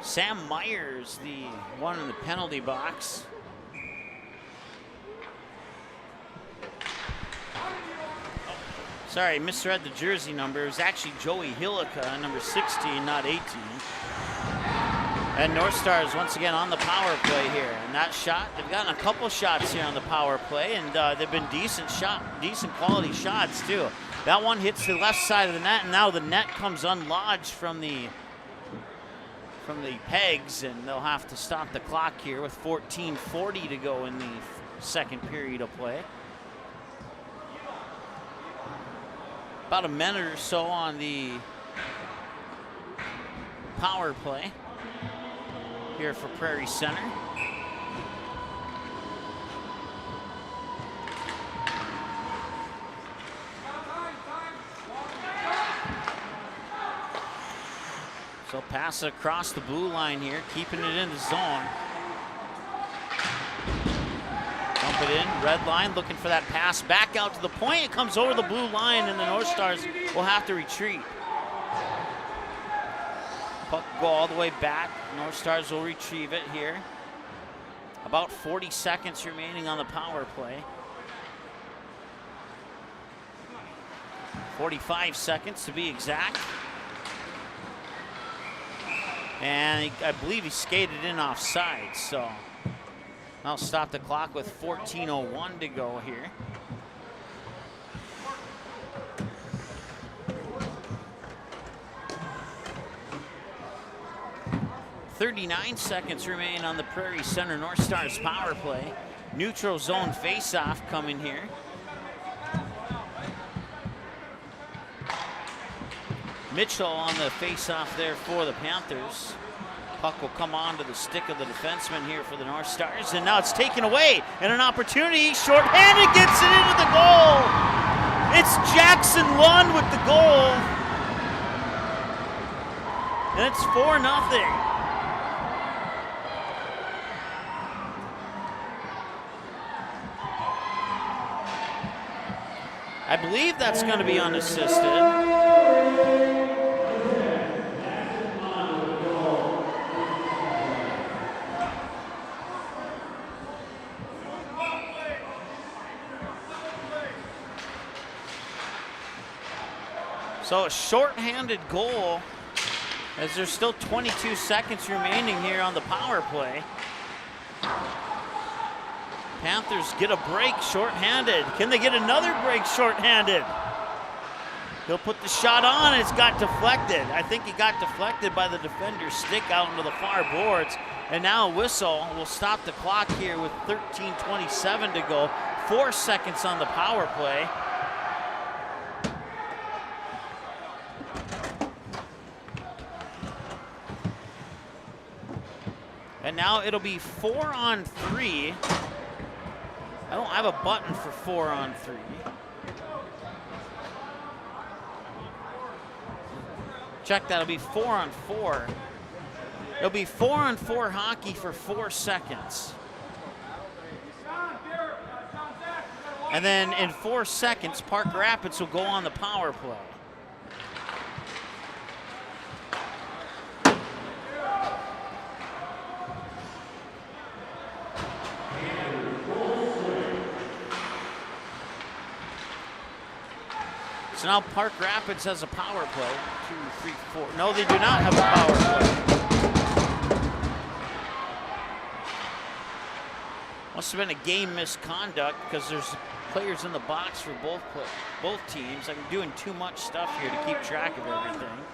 Sam Myers, the one in the penalty box. Sorry, misread the jersey number. It was actually Joey Hillica, number 16, not 18. And North Stars once again on the power play here. And that shot, they've gotten a couple shots here on the power play, and they've been decent quality shots too. That one hits the left side of the net, and now the net comes unlodged from the pegs, and they'll have to stop the clock here with 14:40 to go in the second period of play. About a minute or so on the power play here for Prairie Center. So pass it across the blue line here, keeping it in the zone. Dump it in, red line, looking for that pass back out to the point. It comes over the blue line, and the North Stars will have to retreat. Puck will go all the way back. North Stars will retrieve it here. About 40 seconds remaining on the power play. 45 seconds to be exact. And I believe he skated in offside, so I'll stop the clock with 14:01 to go here. .39 seconds remain on the Prairie Center North Stars power play. Neutral zone face-off coming here. Mitchell on the face-off there for the Panthers. Puck will come onto the stick of the defenseman here for the North Stars, and now it's taken away, and an opportunity, shorthanded, gets it into the goal. It's Jackson Lund with the goal, and it's 4-0. I believe that's going to be unassisted. So a short-handed goal as there's still 22 seconds remaining here on the power play. Panthers get a break short-handed. Can they get another break short-handed? He'll put the shot on, and it's got deflected. I think he got deflected by the defender's stick out into the far boards. And now a whistle will stop the clock here with 13:27 to go. 4 seconds on the power play. And now it'll be 4-on-3. I don't have a button for 4-on-3. Check that, it'll be 4-on-4. It'll be 4-on-4 hockey for 4 seconds. And then in 4 seconds, Park Rapids will go on the power play. So now Park Rapids has a power play. 2, 3, 4. No, they do not have a power play. Must have been a game misconduct because there's players in the box for both teams. I'm doing too much stuff here to keep track of everything.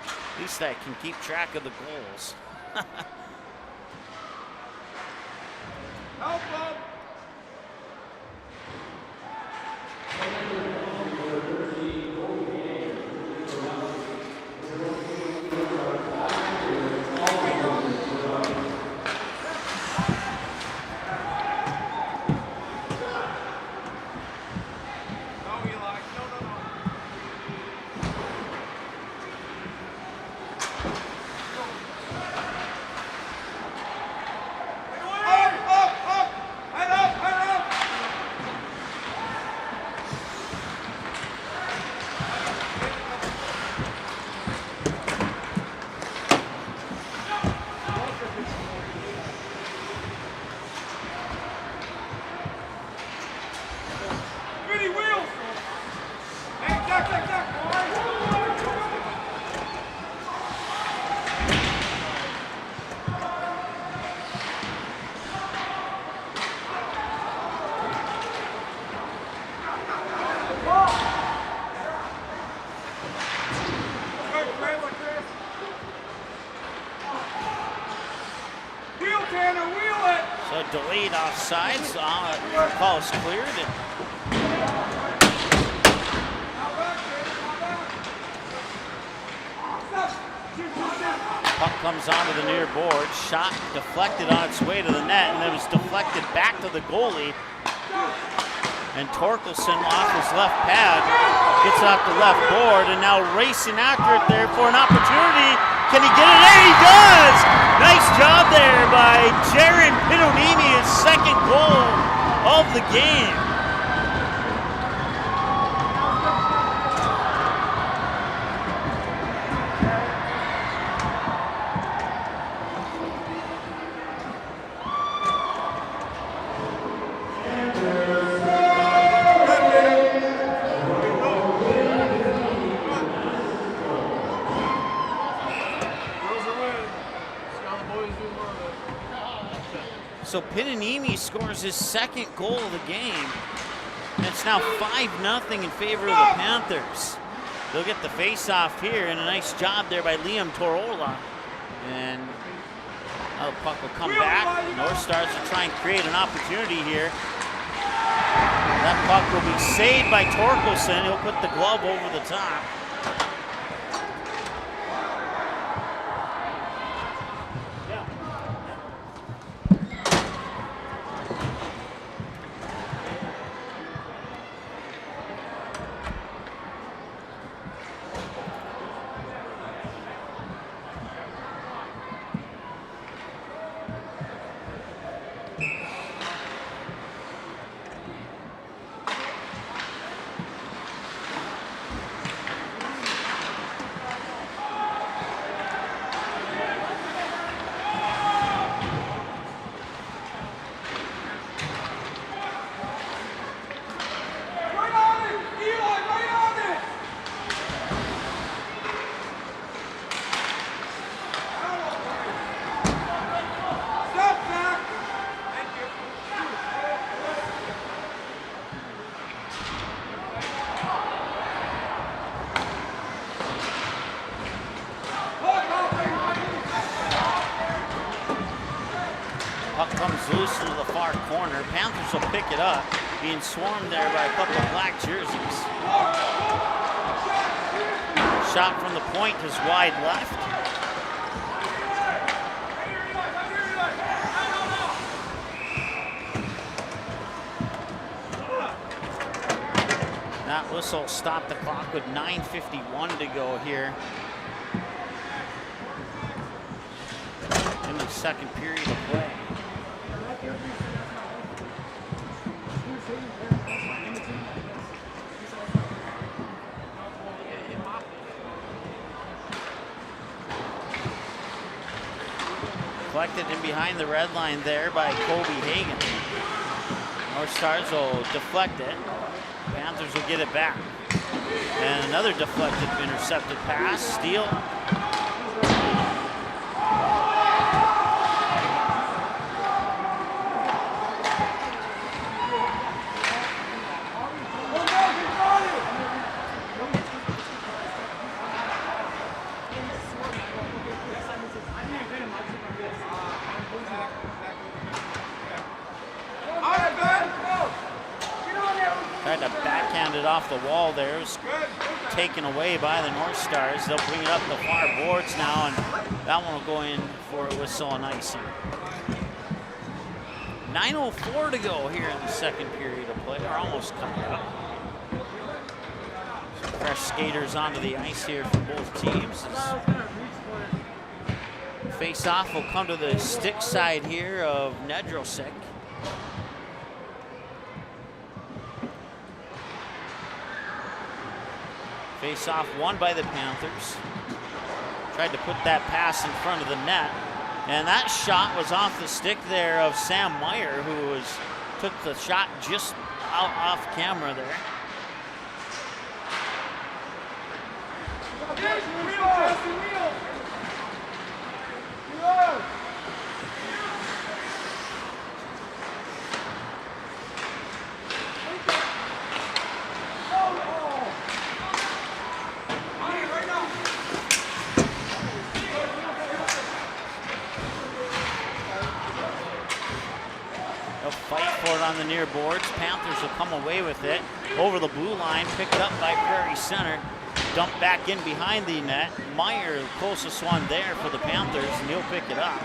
At least I can keep track of the goals. Help them! Delayed offsides. Call is cleared. Puck comes onto the near board. Shot deflected on its way to the net, and then was deflected back to the goalie. And Torkelson off his left pad gets off the left board, and now racing after it there for an opportunity. Can he get it in? He does! Nice job there by Jaron Pinonimi, his second goal of the game. So Pinonimi scores his second goal of the game. And it's now 5-0 in favor of the Panthers. They'll get the face-off here, and a nice job there by Liam Torola. And now the puck will come back. North Stars will try and create an opportunity here. That puck will be saved by Torkelson. He'll put the glove over the top. loose into the far corner. Panthers will pick it up, being swarmed there by a couple of black jerseys. Shot from the point is wide left. That whistle stopped the clock with 9:51 to go here in the second period of play. Collected in behind the red line there by Kobe Hagan. North Stars will deflect it. Panthers will get it back. And another deflected, intercepted pass. Steal. Tried to backhand it off the wall there. It was taken away by the North Stars. They'll bring it up the far boards now, and that one will go in for a whistle and icing. 9:04 to go here in the second period of play. They're almost coming up. Some fresh skaters onto the ice here for both teams. Face-off will come to the stick side here of Nedrosek. Face-off won by the Panthers. Tried to put that pass in front of the net. And that shot was off the stick there of Sam Meyer, who took the shot just out off camera there. On the near boards. Panthers will come away with it. Over the blue line, picked up by Prairie Center. Dumped back in behind the net. Meyer, the closest one there for the Panthers, and he'll pick it up.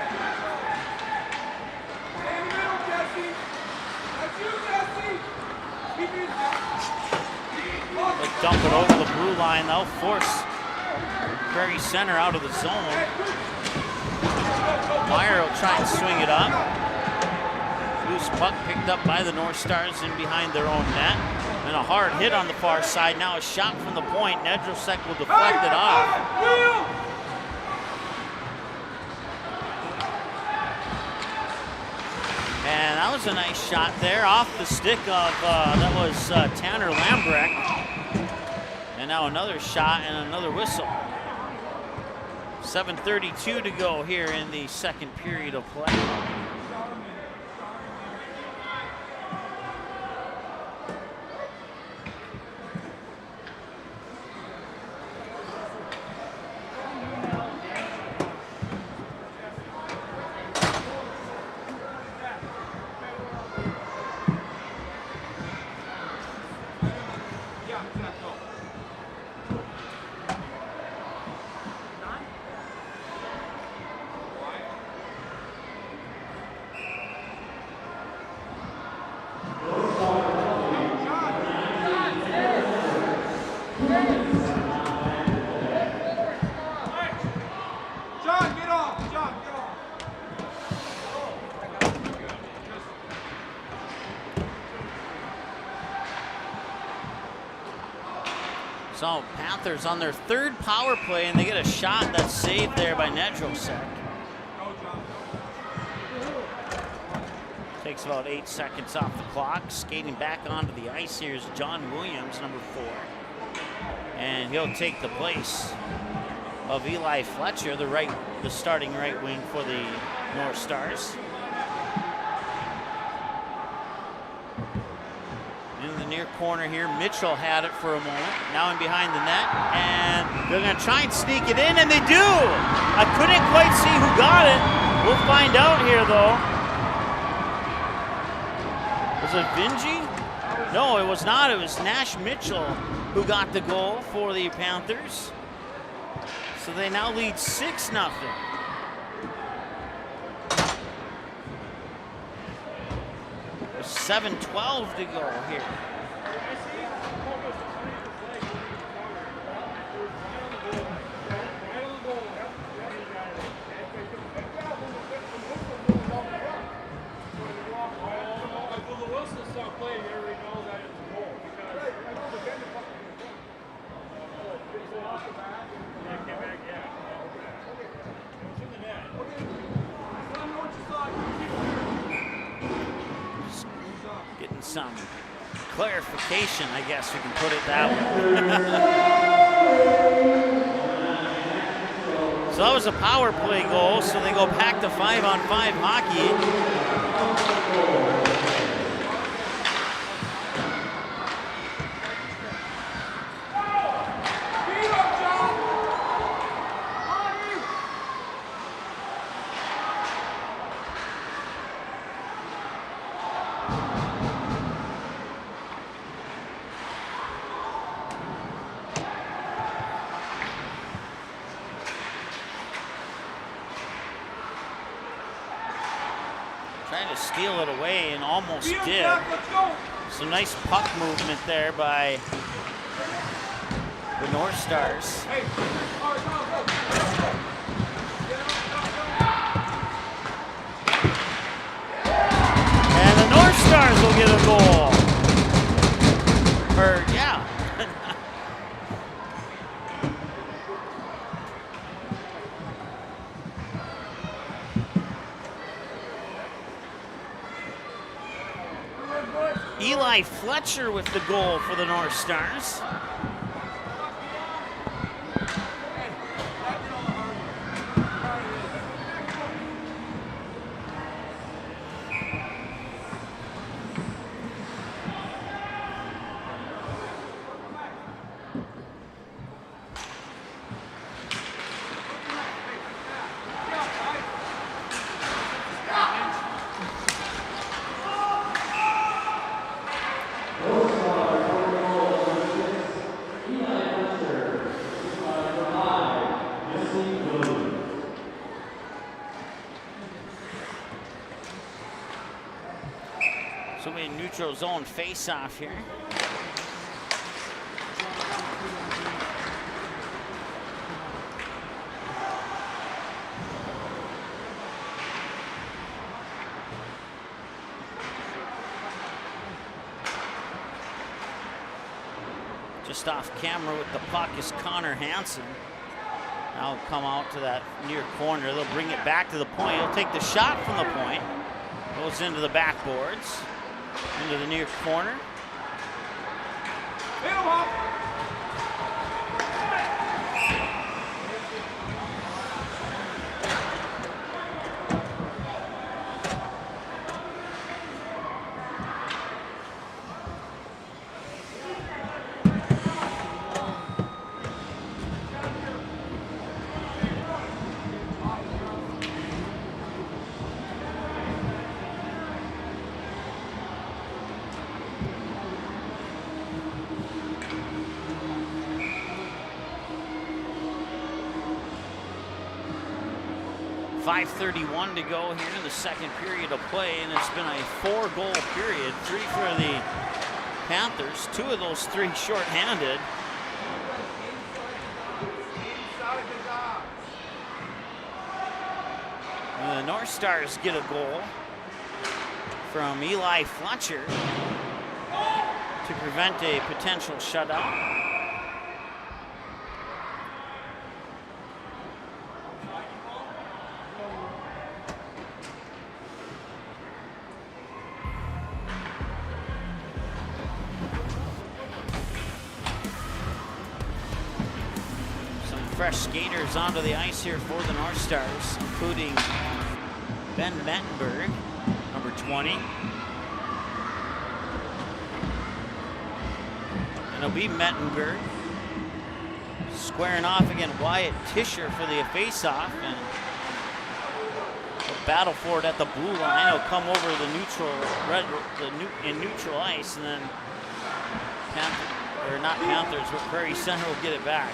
They'll dump it over the blue line. They'll force Prairie Center out of the zone. Meyer will try and swing it up. Loose puck picked up by the North Stars in behind their own net. And a hard hit on the far side. Now a shot from the point. Nedrosek will deflect it off. And that was a nice shot there off the stick of, that was Tanner Lambrecht. And now another shot and another whistle. 7:32 to go here in the second period of play. So Panthers on their third power play, and they get a shot that's saved there by Nedrosek. Takes about 8 seconds off the clock. Skating back onto the ice here is John Williams, number 4. And he'll take the place of Eli Fletcher, the starting right wing for the North Stars. In the near corner here, Mitchell had it for a moment. Now in behind the net, and they're going to try and sneak it in, and they do! I couldn't quite see who got it. We'll find out here, though. Was it Vingy? No, it was not. It was Nash Mitchell who got the goal for the Panthers. So they now lead 6-0. There's 7:12 to go here. Getting some clarification, I guess we can put it that way. So that was a power play goal, so they go back to 5-on-5 hockey. Trying to steal it away and almost did. Some nice puck movement there by the North Stars. And the North Stars will get a goal. Or, yeah. Eli Fletcher with the goal for the North Stars. So we neutral zone face-off here. Just off camera with the puck is Connor Hansen. Now come out to that near corner. They'll bring it back to the point. He'll take the shot from the point. Goes into the backboards. Into the near corner. .531 to go here in the second period of play, and it's been a 4-goal period. 3 for the Panthers, 2 of those 3 shorthanded. And the North Stars get a goal from Eli Fletcher to prevent a potential shutout. Fresh skaters onto the ice here for the North Stars, including Ben Mettenberg, number 20. And it'll be Mettenberg squaring off against Wyatt Tischer for the face-off. And battle for it at the blue line. He'll come over the neutral, in neutral ice, and then not Panthers, but Prairie Center will get it back.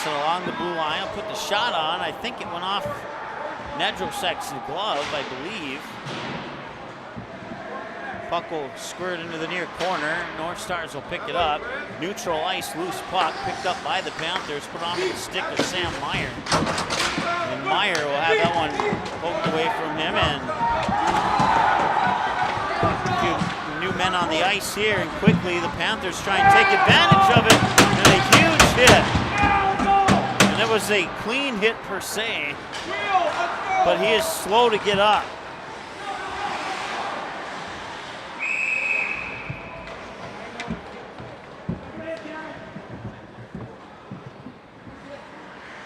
Along the blue line, I'll put the shot on. I think it went off Nedrosek's glove, I believe. Puck will squirt into the near corner. North Stars will pick it up. Neutral ice, loose puck, picked up by the Panthers, put on the stick of Sam Meyer. And Meyer will have that one poked away from him, and a few new men on the ice here, and quickly the Panthers try and take advantage of it, and a huge hit. And it was a clean hit per se, but he is slow to get up.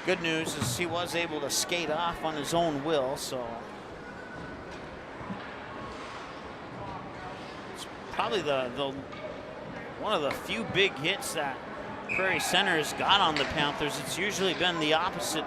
Good news is he was able to skate off on his own will, so it's probably one of the few big hits that Prairie Center has got on the Panthers. It's usually been the opposite.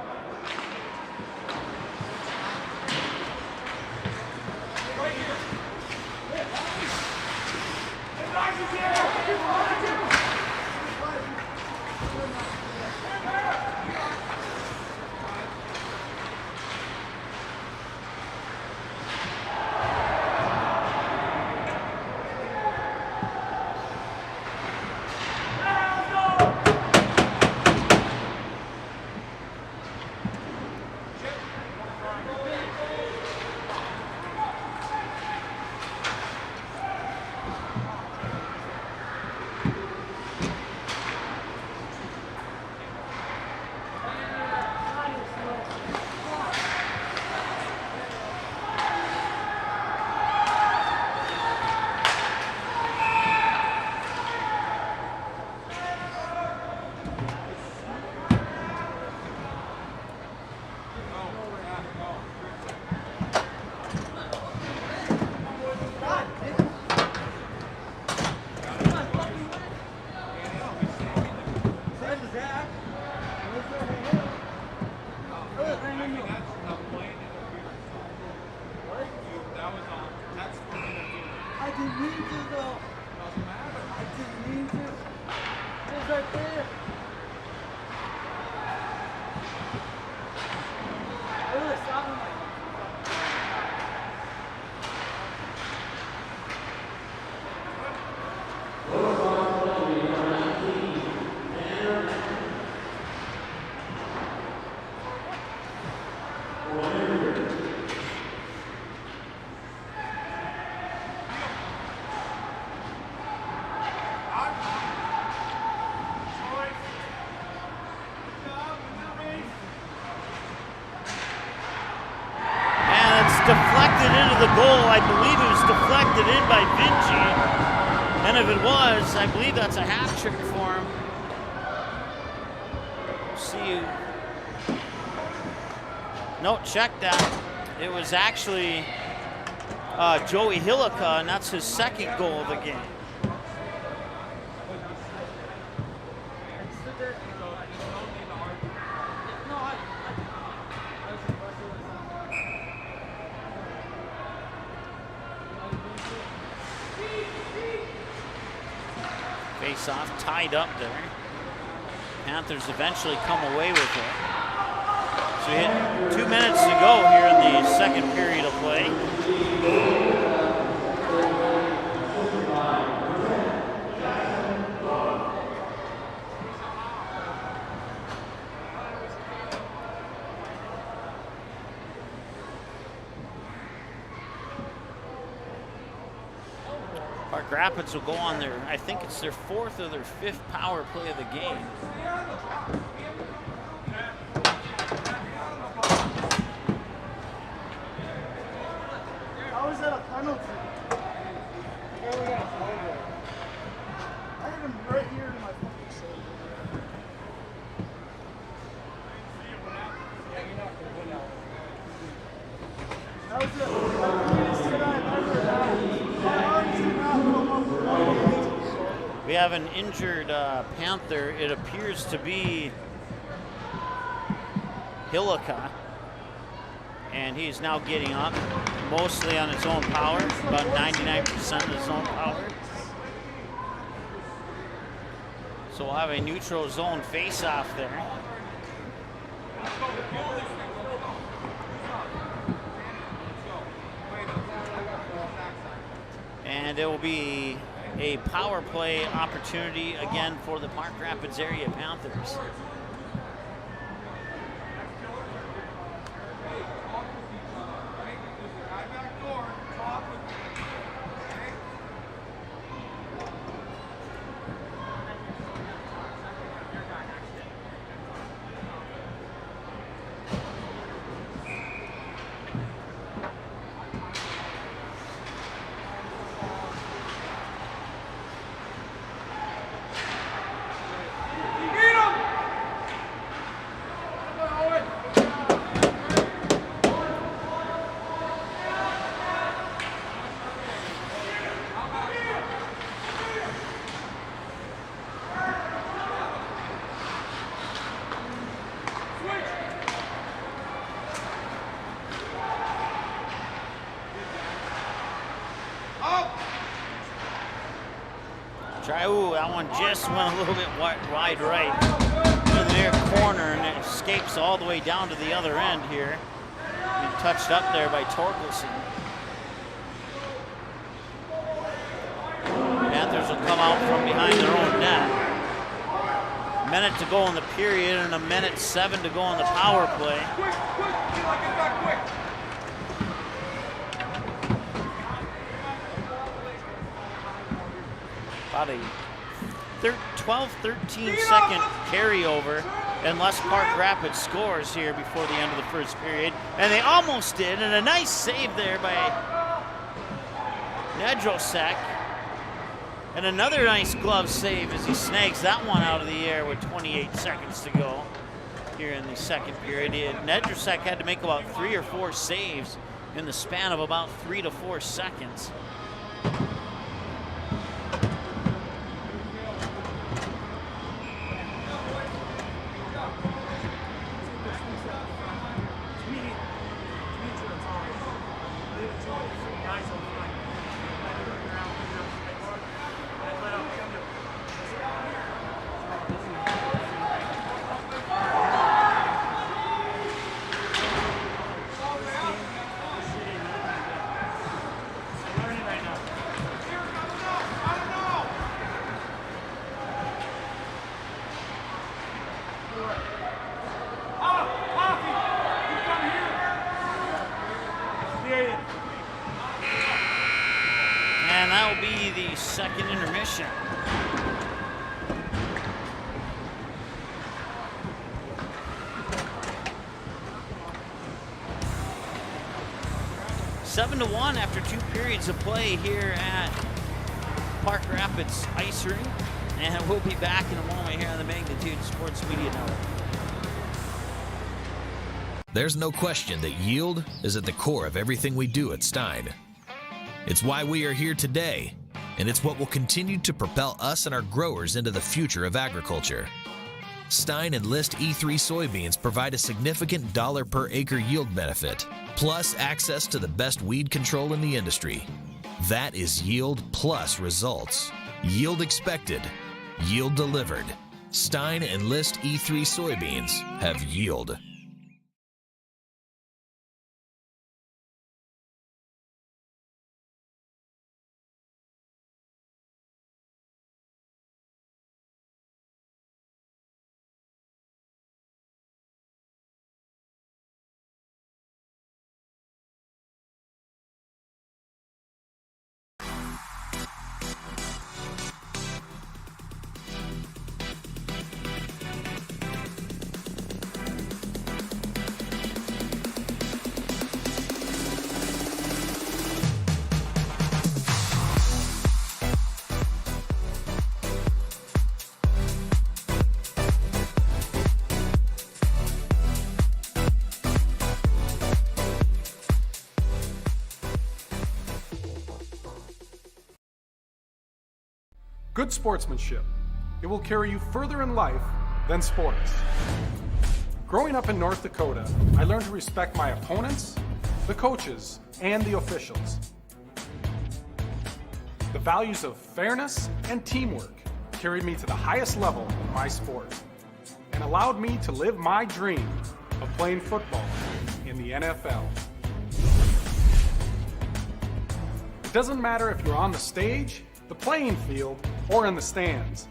Deflected into the goal. I believe it was deflected in by Vinci. And if it was, I believe that's a hat trick for him. See you. No, check that. It was actually Joey Hillica, and that's his second goal of the game. Face-off tied up there. Panthers eventually come away with it. So we hit 2 minutes to go here in the second period of play. Park Rapids will go on their, I think it's their 4th or their 5th power play of the game. How is that a penalty? I hit him right here in my fucking shoulder. That was the greatest hit I've ever had. My arms did not come up with one. We have an injured Panther. It appears to be Hillica. And he's now getting up, mostly on his own power, about 99% of his own power. So we'll have a neutral zone face-off there. And it will be a power play opportunity again for the Park Rapids area Panthers. Ooh, that one just went a little bit wide right to the near corner, and it escapes all the way down to the other end here. Being touched up there by Torkelson. Panthers will come out from behind their own net. A minute to go in the period and a minute 7 to go on the power play. About a 12-13 second carryover unless Park Rapids scores here before the end of the first period. And they almost did, and a nice save there by Nedrosek. And another nice glove save as he snags that one out of the air with 28 seconds to go here in the second period. Nedrosek had to make about 3 or 4 saves in the span of about 3 to 4 seconds. And that will be the second intermission. Seven to 1 after 2 periods of play here at Park Rapids Ice Rink. And we'll be back in a moment here on the Magnitude Sports Media Network. There's no question that yield is at the core of everything we do at Stein. It's why we are here today, and it's what will continue to propel us and our growers into the future of agriculture. Stein Enlist E3 soybeans provide a significant dollar per acre yield benefit, plus access to the best weed control in the industry. That is yield plus results. Yield expected, yield delivered. Stein Enlist E3 soybeans have yield. Good sportsmanship. It will carry you further in life than sports. Growing up in North Dakota, I learned to respect my opponents, the coaches, and the officials. The values of fairness and teamwork carried me to the highest level in my sport and allowed me to live my dream of playing football in the NFL. It doesn't matter if you're on the stage, the playing field, or in the stands.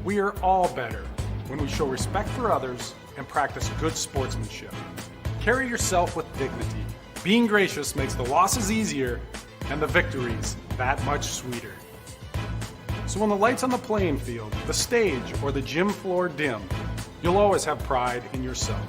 We are all better when we show respect for others and practice good sportsmanship. Carry yourself with dignity. Being gracious makes the losses easier and the victories that much sweeter. So when the lights on the playing field, the stage, or the gym floor dim, you'll always have pride in yourself.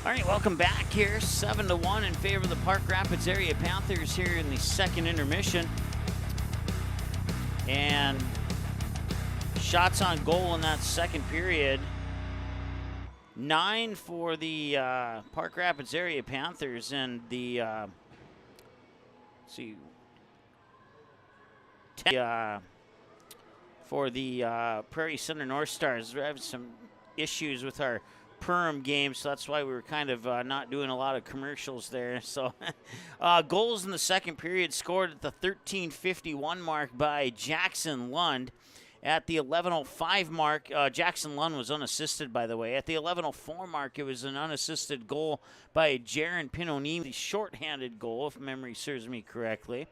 All right, welcome back here. 7-1 in favor of the Park Rapids area Panthers here in the second intermission. And shots on goal in that second period. 9 for the Park Rapids area Panthers, and the 10 for the Prairie Center North Stars. We're having some issues with our Perm game, so that's why we were kind of not doing a lot of commercials there. So goals in the second period scored at the 13:51 mark by Jackson Lund. At the 11:05 mark, Jackson Lund was unassisted, by the way. At the 11:04 mark, it was an unassisted goal by Jaron Pinoni, the shorthanded goal, if memory serves me correctly.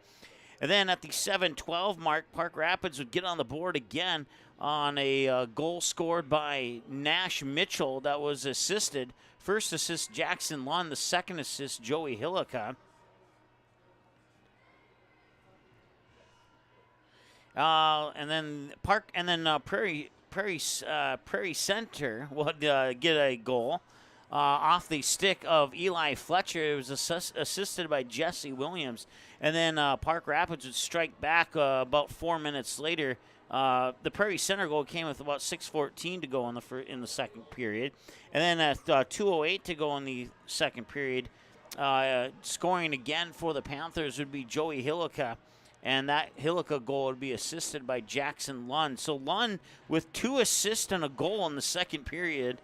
And then at the 7:12 mark, Park Rapids would get on the board again on a goal scored by Nash Mitchell that was assisted. First assist, Jackson Lund. The second assist, Joey Hillica. And then Prairie Center would get a goal off the stick of Eli Fletcher. It was assisted by Jesse Williams. And then Park Rapids would strike back about 4 minutes later. The Prairie Center goal came with about 6:14 to go in the second period. And then at 2:08 to go in the second period, scoring again for the Panthers would be Joey Hillica. And that Hillica goal would be assisted by Jackson Lund. So Lund with 2 assists and a goal in the second period.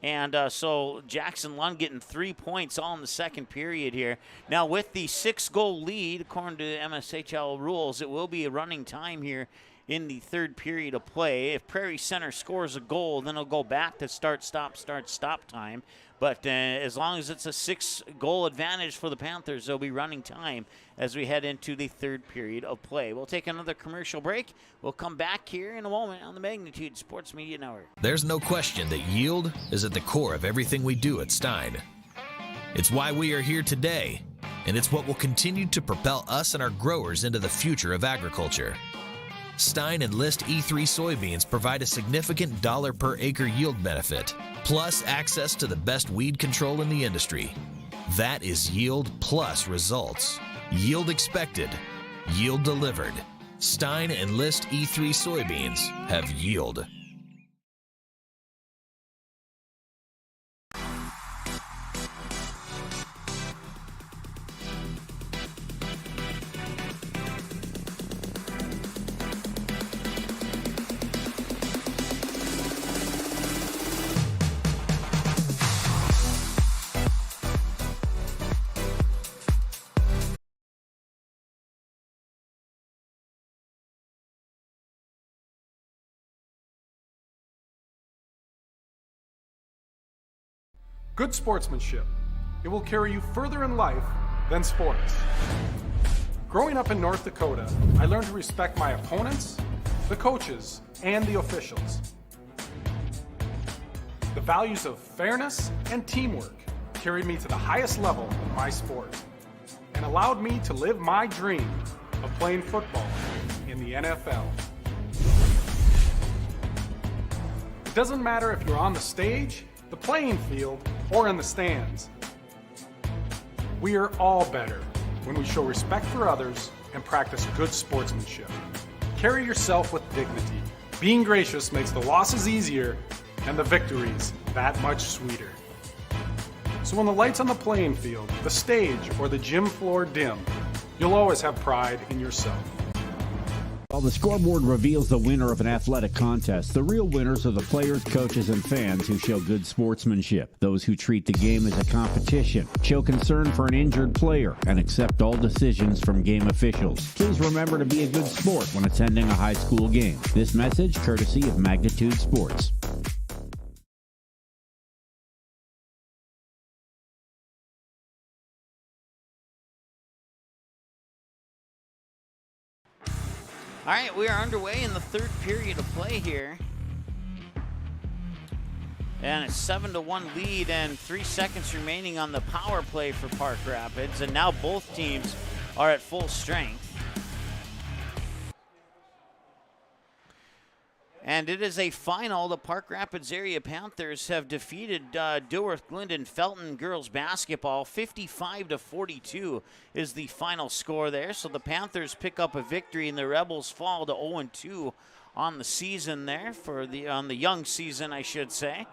And so Jackson Lund getting 3 points all in the second period here. Now with the 6-goal lead, according to MSHL rules, it will be a running time here in the third period of play. If Prairie Center scores a goal, then it'll go back to start, stop time. But as long as it's a 6-goal advantage for the Panthers, there'll be running time as we head into the third period of play. We'll take another commercial break. We'll come back here in a moment on the Magnitude Sports Media Network. There's no question that yield is at the core of everything we do at Stein. It's why we are here today, and it's what will continue to propel us and our growers into the future of agriculture. Stein Enlist E3 soybeans provide a significant dollar per acre yield benefit, plus access to the best weed control in the industry. That is yield plus results. Yield expected, yield delivered. Stein Enlist E3 soybeans have yield. Good sportsmanship. It will carry you further in life than sports. Growing up in North Dakota, I learned to respect my opponents, the coaches, and the officials. The values of fairness and teamwork carried me to the highest level of my sport and allowed me to live my dream of playing football in the NFL. It doesn't matter if you're on the stage, the playing field, or in the stands. We are all better when we show respect for others and practice good sportsmanship. Carry yourself with dignity. Being gracious makes the losses easier and the victories that much sweeter. So when the lights on the playing field, the stage, or the gym floor dim, you'll always have pride in yourself. While the scoreboard reveals the winner of an athletic contest, the real winners are the players, coaches, and fans who show good sportsmanship. Those who treat the game as a competition, show concern for an injured player, and accept all decisions from game officials. Please remember to be a good sport when attending a high school game. This message courtesy of Magnitude Sports. All right, we are underway in the third period of play here. And a 7-1 lead and 3 seconds remaining on the power play for Park Rapids. And now both teams are at full strength. And it is a final. The Park Rapids area Panthers have defeaed Dilworth Glendon Felton girls basketball. 55-42 is the final score there. So the Panthers pick up a victory and the Rebels fall to 0-2 on the season there, on the young season, I should say.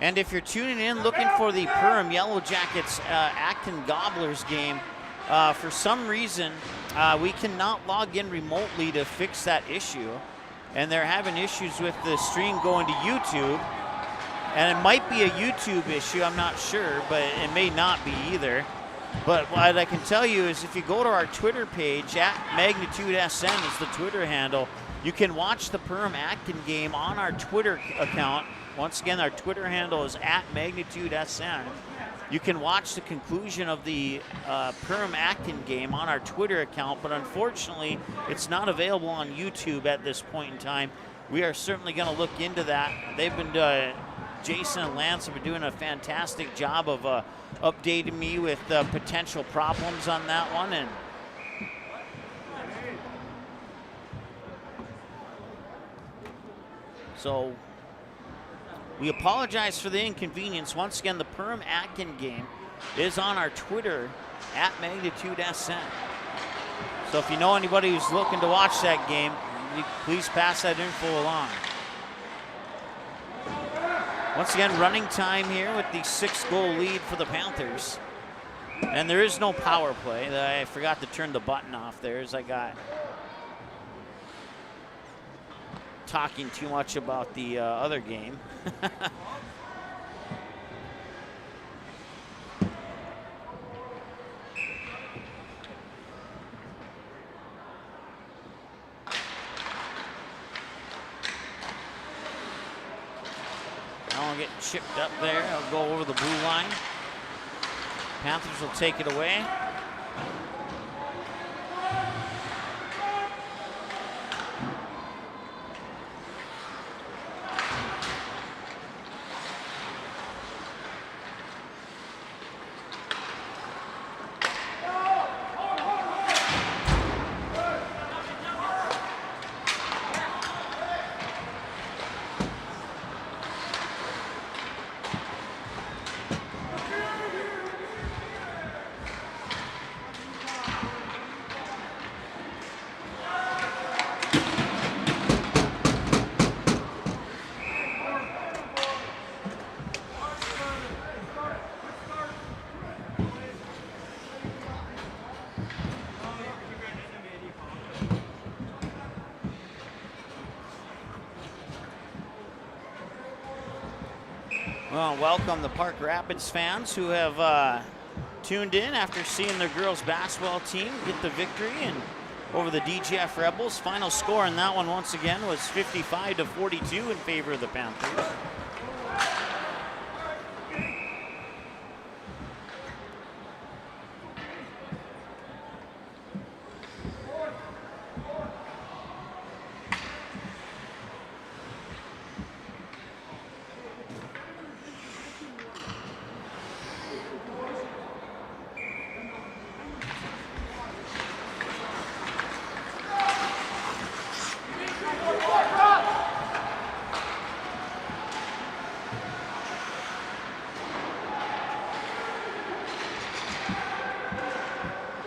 And if you're tuning in looking for the Perham Yellow Jackets Acton Gobblers game, for some reason, we cannot log in remotely to fix that issue. And they're having issues with the stream going to YouTube. And it might be a YouTube issue, I'm not sure, but it may not be either. But what I can tell you is if you go to our Twitter page, @MagnitudeSN is the Twitter handle, you can watch the Perham Acton game on our Twitter account. Once again, our Twitter handle is @MagnitudeSN. You can watch the conclusion of the Perham Acton game on our Twitter account, but unfortunately, it's not available on YouTube at this point in time. We are certainly going to look into that. They've been, Jason and Lance have been doing a fantastic job of updating me with potential problems on that one. And so we apologize for the inconvenience. Once again, the Perham Acton game is on our Twitter @MagnitudeSN. So if you know anybody who's looking to watch that game, please pass that info along. Once again, running time here with the 6-goal lead for the Panthers. And there is no power play. I forgot to turn the button off there as I got talking too much about the other game. I'll get chipped up there. I'll go over the blue line. Panthers will take it away. Well, welcome the Park Rapids fans who have tuned in after seeing their girls basketball team get the victory and over the DGF Rebels. Final score in that one once again was 55-42 in favor of the Panthers.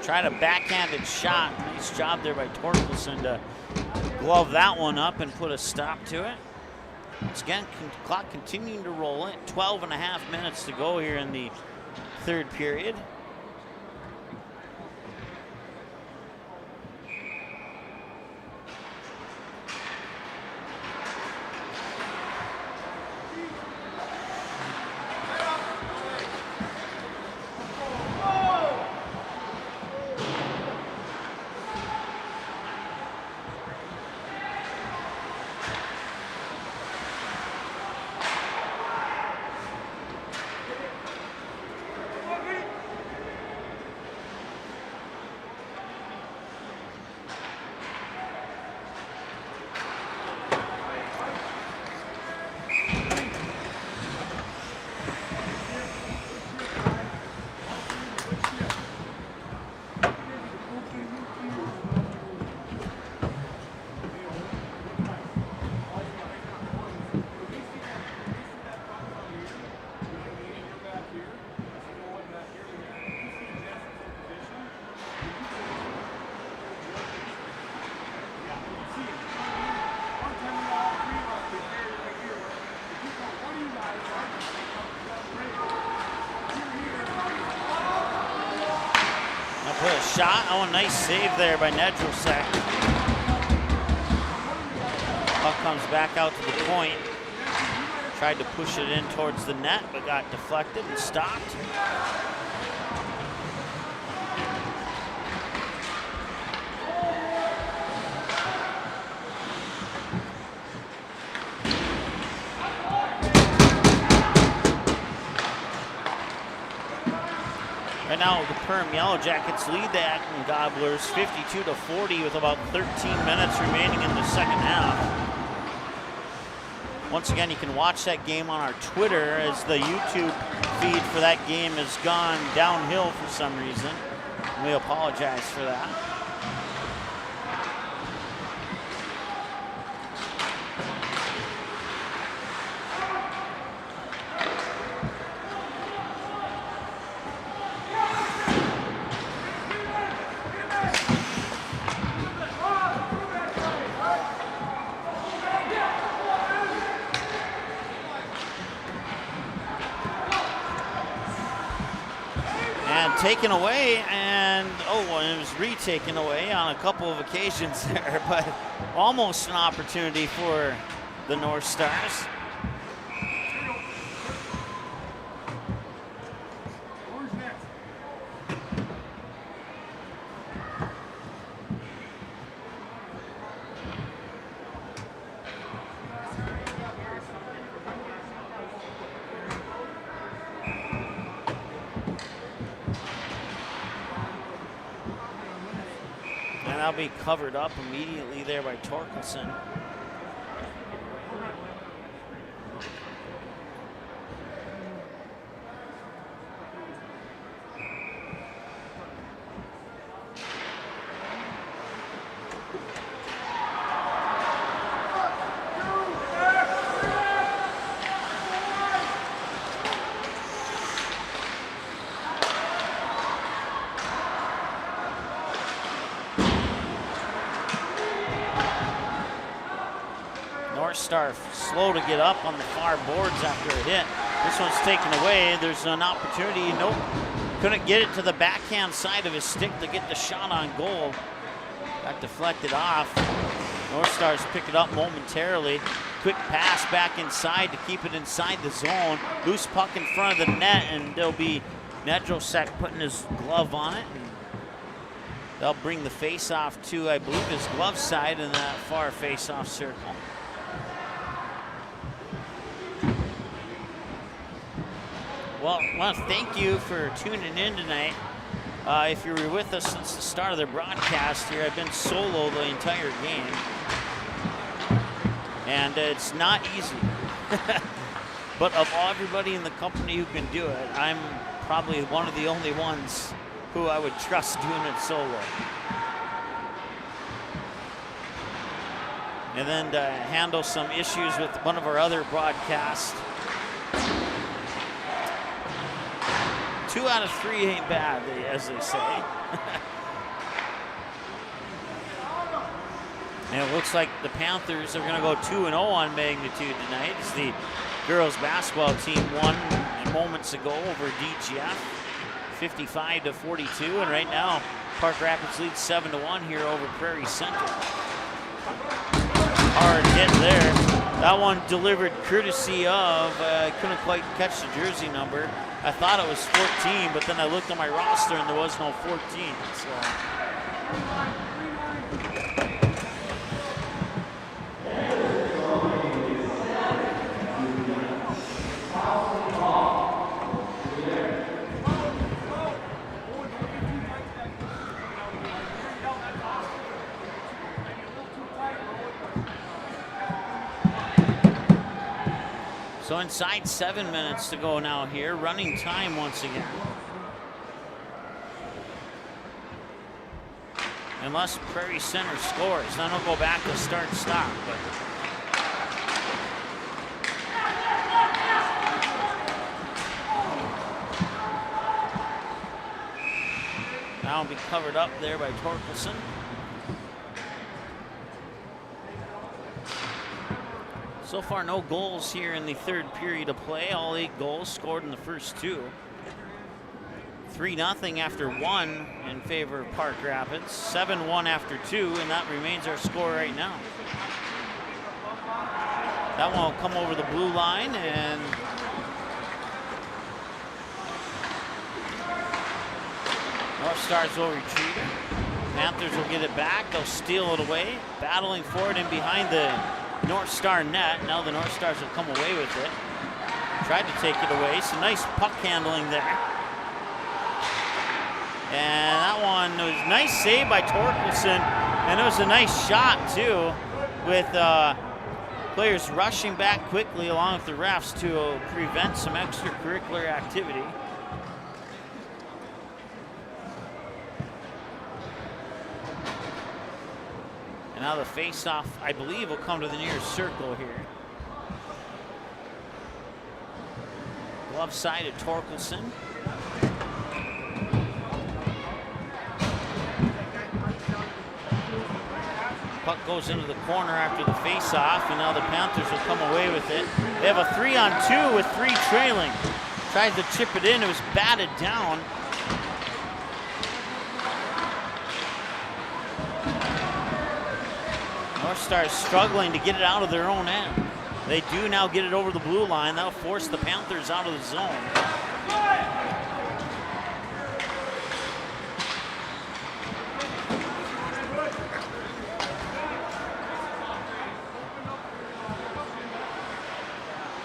Tried a backhanded shot. Nice job there by Torkelson to glove that one up and put a stop to it. Once again, clock continuing to roll in. 12.5 minutes to go here in the third period. shot. Oh, a nice save there by Nedrosek. Puck comes back out to the point. Tried to push it in towards the net, but got deflected and stopped. Right now, the Perm Yellow Jackets lead the Acton Gobblers 52-40 with about 13 minutes remaining in the second half. Once again, you can watch that game on our Twitter as the YouTube feed for that game has gone downhill for some reason. And we apologize for that. Taken away, and it was retaken away on a couple of occasions there, but almost an opportunity for the North Stars. That'll be covered up immediately there by Torkelson. Star slow to get up on the far boards after a hit. This one's taken away. There's an opportunity. Nope. Couldn't get it to the backhand side of his stick to get the shot on goal. Got deflected off. North Stars pick it up momentarily. Quick pass back inside to keep it inside the zone. Loose puck in front of the net, and there'll be Nedrosek putting his glove on it. And they'll bring the face-off to, I believe, his glove side in that far face-off circle. Well, I want to thank you for tuning in tonight. If you were with us since the start of the broadcast here, I've been solo the entire game. And it's not easy. But of everybody in the company who can do it, I'm probably one of the only ones who I would trust doing it solo. And then to handle some issues with one of our other broadcasts. 2 out of 3 ain't bad, as they say. And it looks like the Panthers are going to go 2-0 on magnitude tonight as the girls basketball team won moments ago over DGF, 55-42. And right now, Park Rapids leads 7-1 here over Prairie Center. Hard hit there. That one delivered courtesy of, I couldn't quite catch the jersey number. I thought it was 14, but then I looked on my roster and there was no 14. So. So inside 7 minutes to go now here, running time once again. Unless Prairie Center scores, then it'll go back to start-stop. But now it'll be covered up there by Torkelson. So far, no goals here in the third period of play. All 8 goals scored in the first 2. 3-0 after 1 in favor of Park Rapids, 7-1 after 2, and that remains our score right now. That one will come over the blue line, and North Stars will retrieve it. Panthers will get it back. They'll steal it away, battling for it in behind the North Star net. Now the North Stars will come away with it. Tried to take it away. Some nice puck handling there. And that one was a nice save by Torkelson, and it was a nice shot too, with players rushing back quickly along with the refs to prevent some extracurricular activity. And now the face-off, I believe, will come to the near circle here. Glove side of Torkelson. Puck goes into the corner after the face-off, and now the Panthers will come away with it. They have a 3-on-2 with 3 trailing. Tried to chip it in, it was batted down. North Stars struggling to get it out of their own end. They do now get it over the blue line. That'll force the Panthers out of the zone.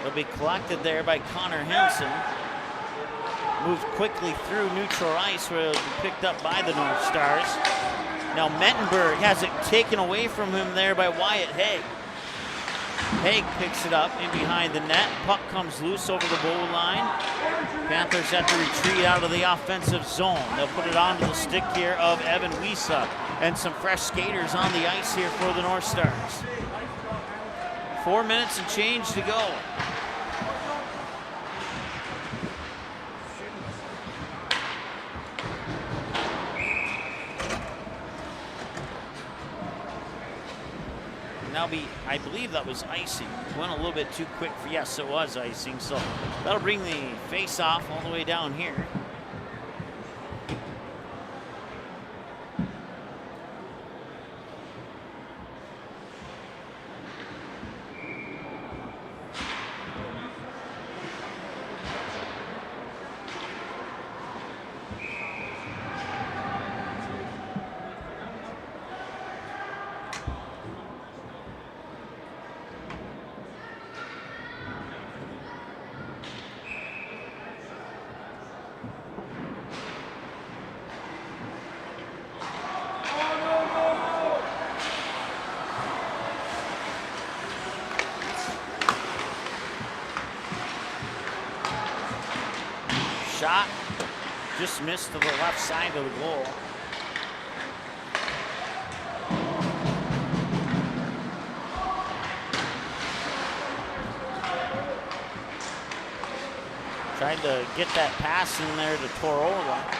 It'll be collected there by Connor Hansen. Moves quickly through neutral ice where it'll be picked up by the North Stars. Now Mettenberg has it taken away from him there by Wyatt Haig. Haig picks it up in behind the net. Puck comes loose over the goal line. Panthers have to retreat out of the offensive zone. They'll put it onto the stick here of Evan Wiesa, and some fresh skaters on the ice here for the North Stars. 4 minutes and change to go. I believe that was icing. Went a little bit too quick for, yes, it was icing. So that'll bring the face off all the way down here. Shot just missed to the left side of the goal. Tried to get that pass in there to Torola.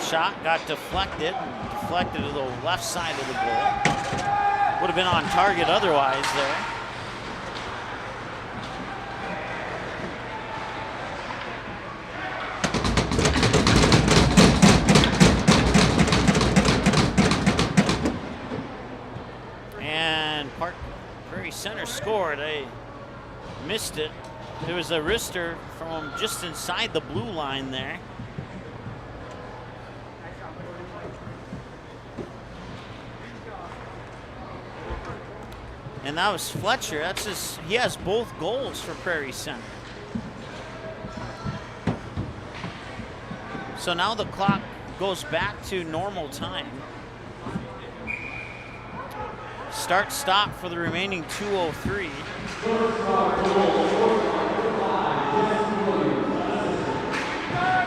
Shot got deflected to the left side of the goal. Would have been on target otherwise there. And Prairie Center scored. They missed it. There was a wrister from just inside the blue line there. And that was Fletcher. He has both goals for Prairie Center. So now the clock goes back to normal time. Start stop for the remaining 2:03.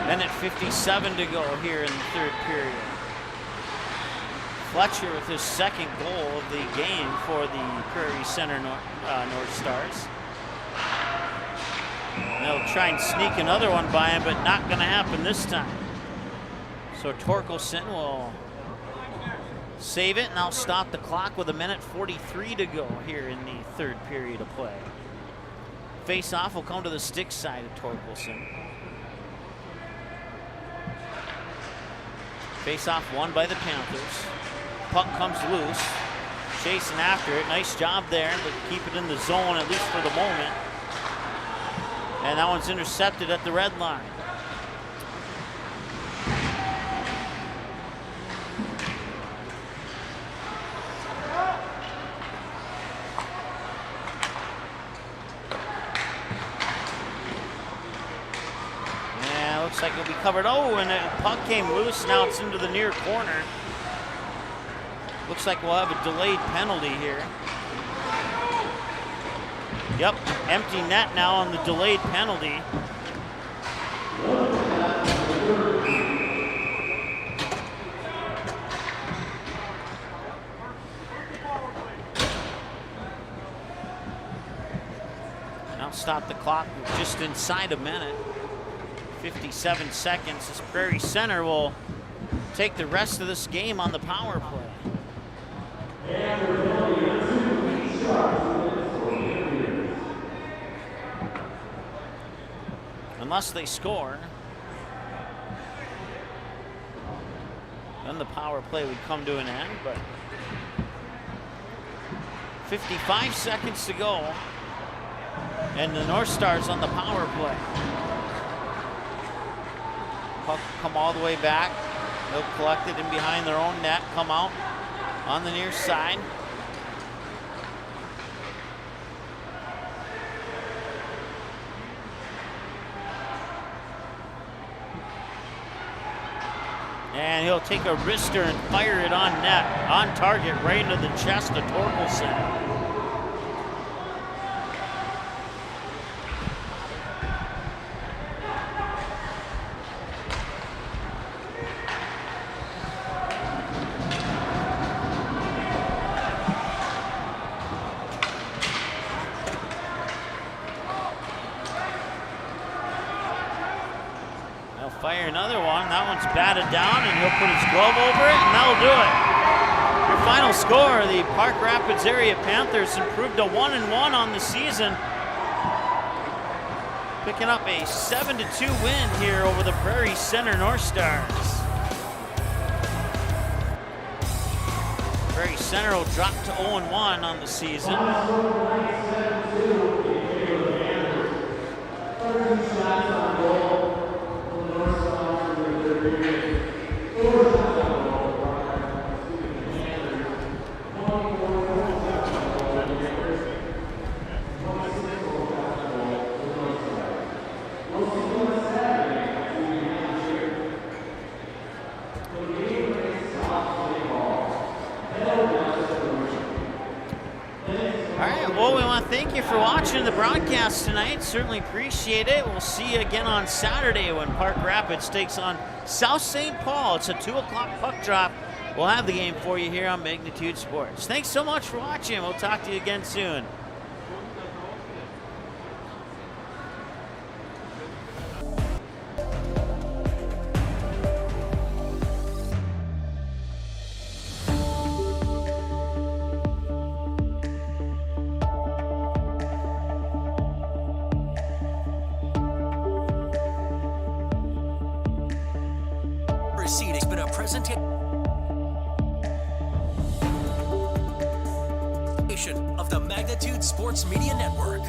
Then at 57 to go here in the third period. Fletcher with his second goal of the game for the Prairie Center North Stars. And they'll try and sneak another one by him, but not going to happen this time. So Torkelson will save it, and I'll stop the clock with 1:43 to go here in the third period of play. Face-off will come to the stick side of Torkelson. Face-off won by the Panthers. Puck comes loose. Chasing after it. Nice job there to keep it in the zone, at least for the moment. And that one's intercepted at the red line. Yeah, looks like it'll be covered. Oh, and the puck came loose. Now it's into the near corner. Looks like we'll have a delayed penalty here. Yep, empty net now on the delayed penalty. Now stop the clock just inside a minute. 57 seconds. This Prairie Center will take the rest of this game on the power play. Unless they score, then the power play would come to an end, but 55 seconds to go, and the North Stars on the power play. Puck come all the way back. They'll collect it in behind their own net, come out on the near side. And he'll take a wrister and fire it on net, on target, right into the chest of Torkelson. Fire another one. That one's batted down, and he'll put his glove over it, and that'll do it. Your final score, the Park Rapids area Panthers improved to 1-1 on the season, picking up a 7-2 win here over the Prairie Center North Stars. Prairie Center will drop to 0-1 on the season. Thank you for watching the broadcast tonight. Certainly appreciate it. We'll see you again on Saturday when Park Rapids takes on South St. Paul. It's a 2 o'clock puck drop. We'll have the game for you here on Magnitude Sports. Thanks so much for watching. We'll talk to you again soon. Proceedings been a presentation of the Magnitude Sports Media Network.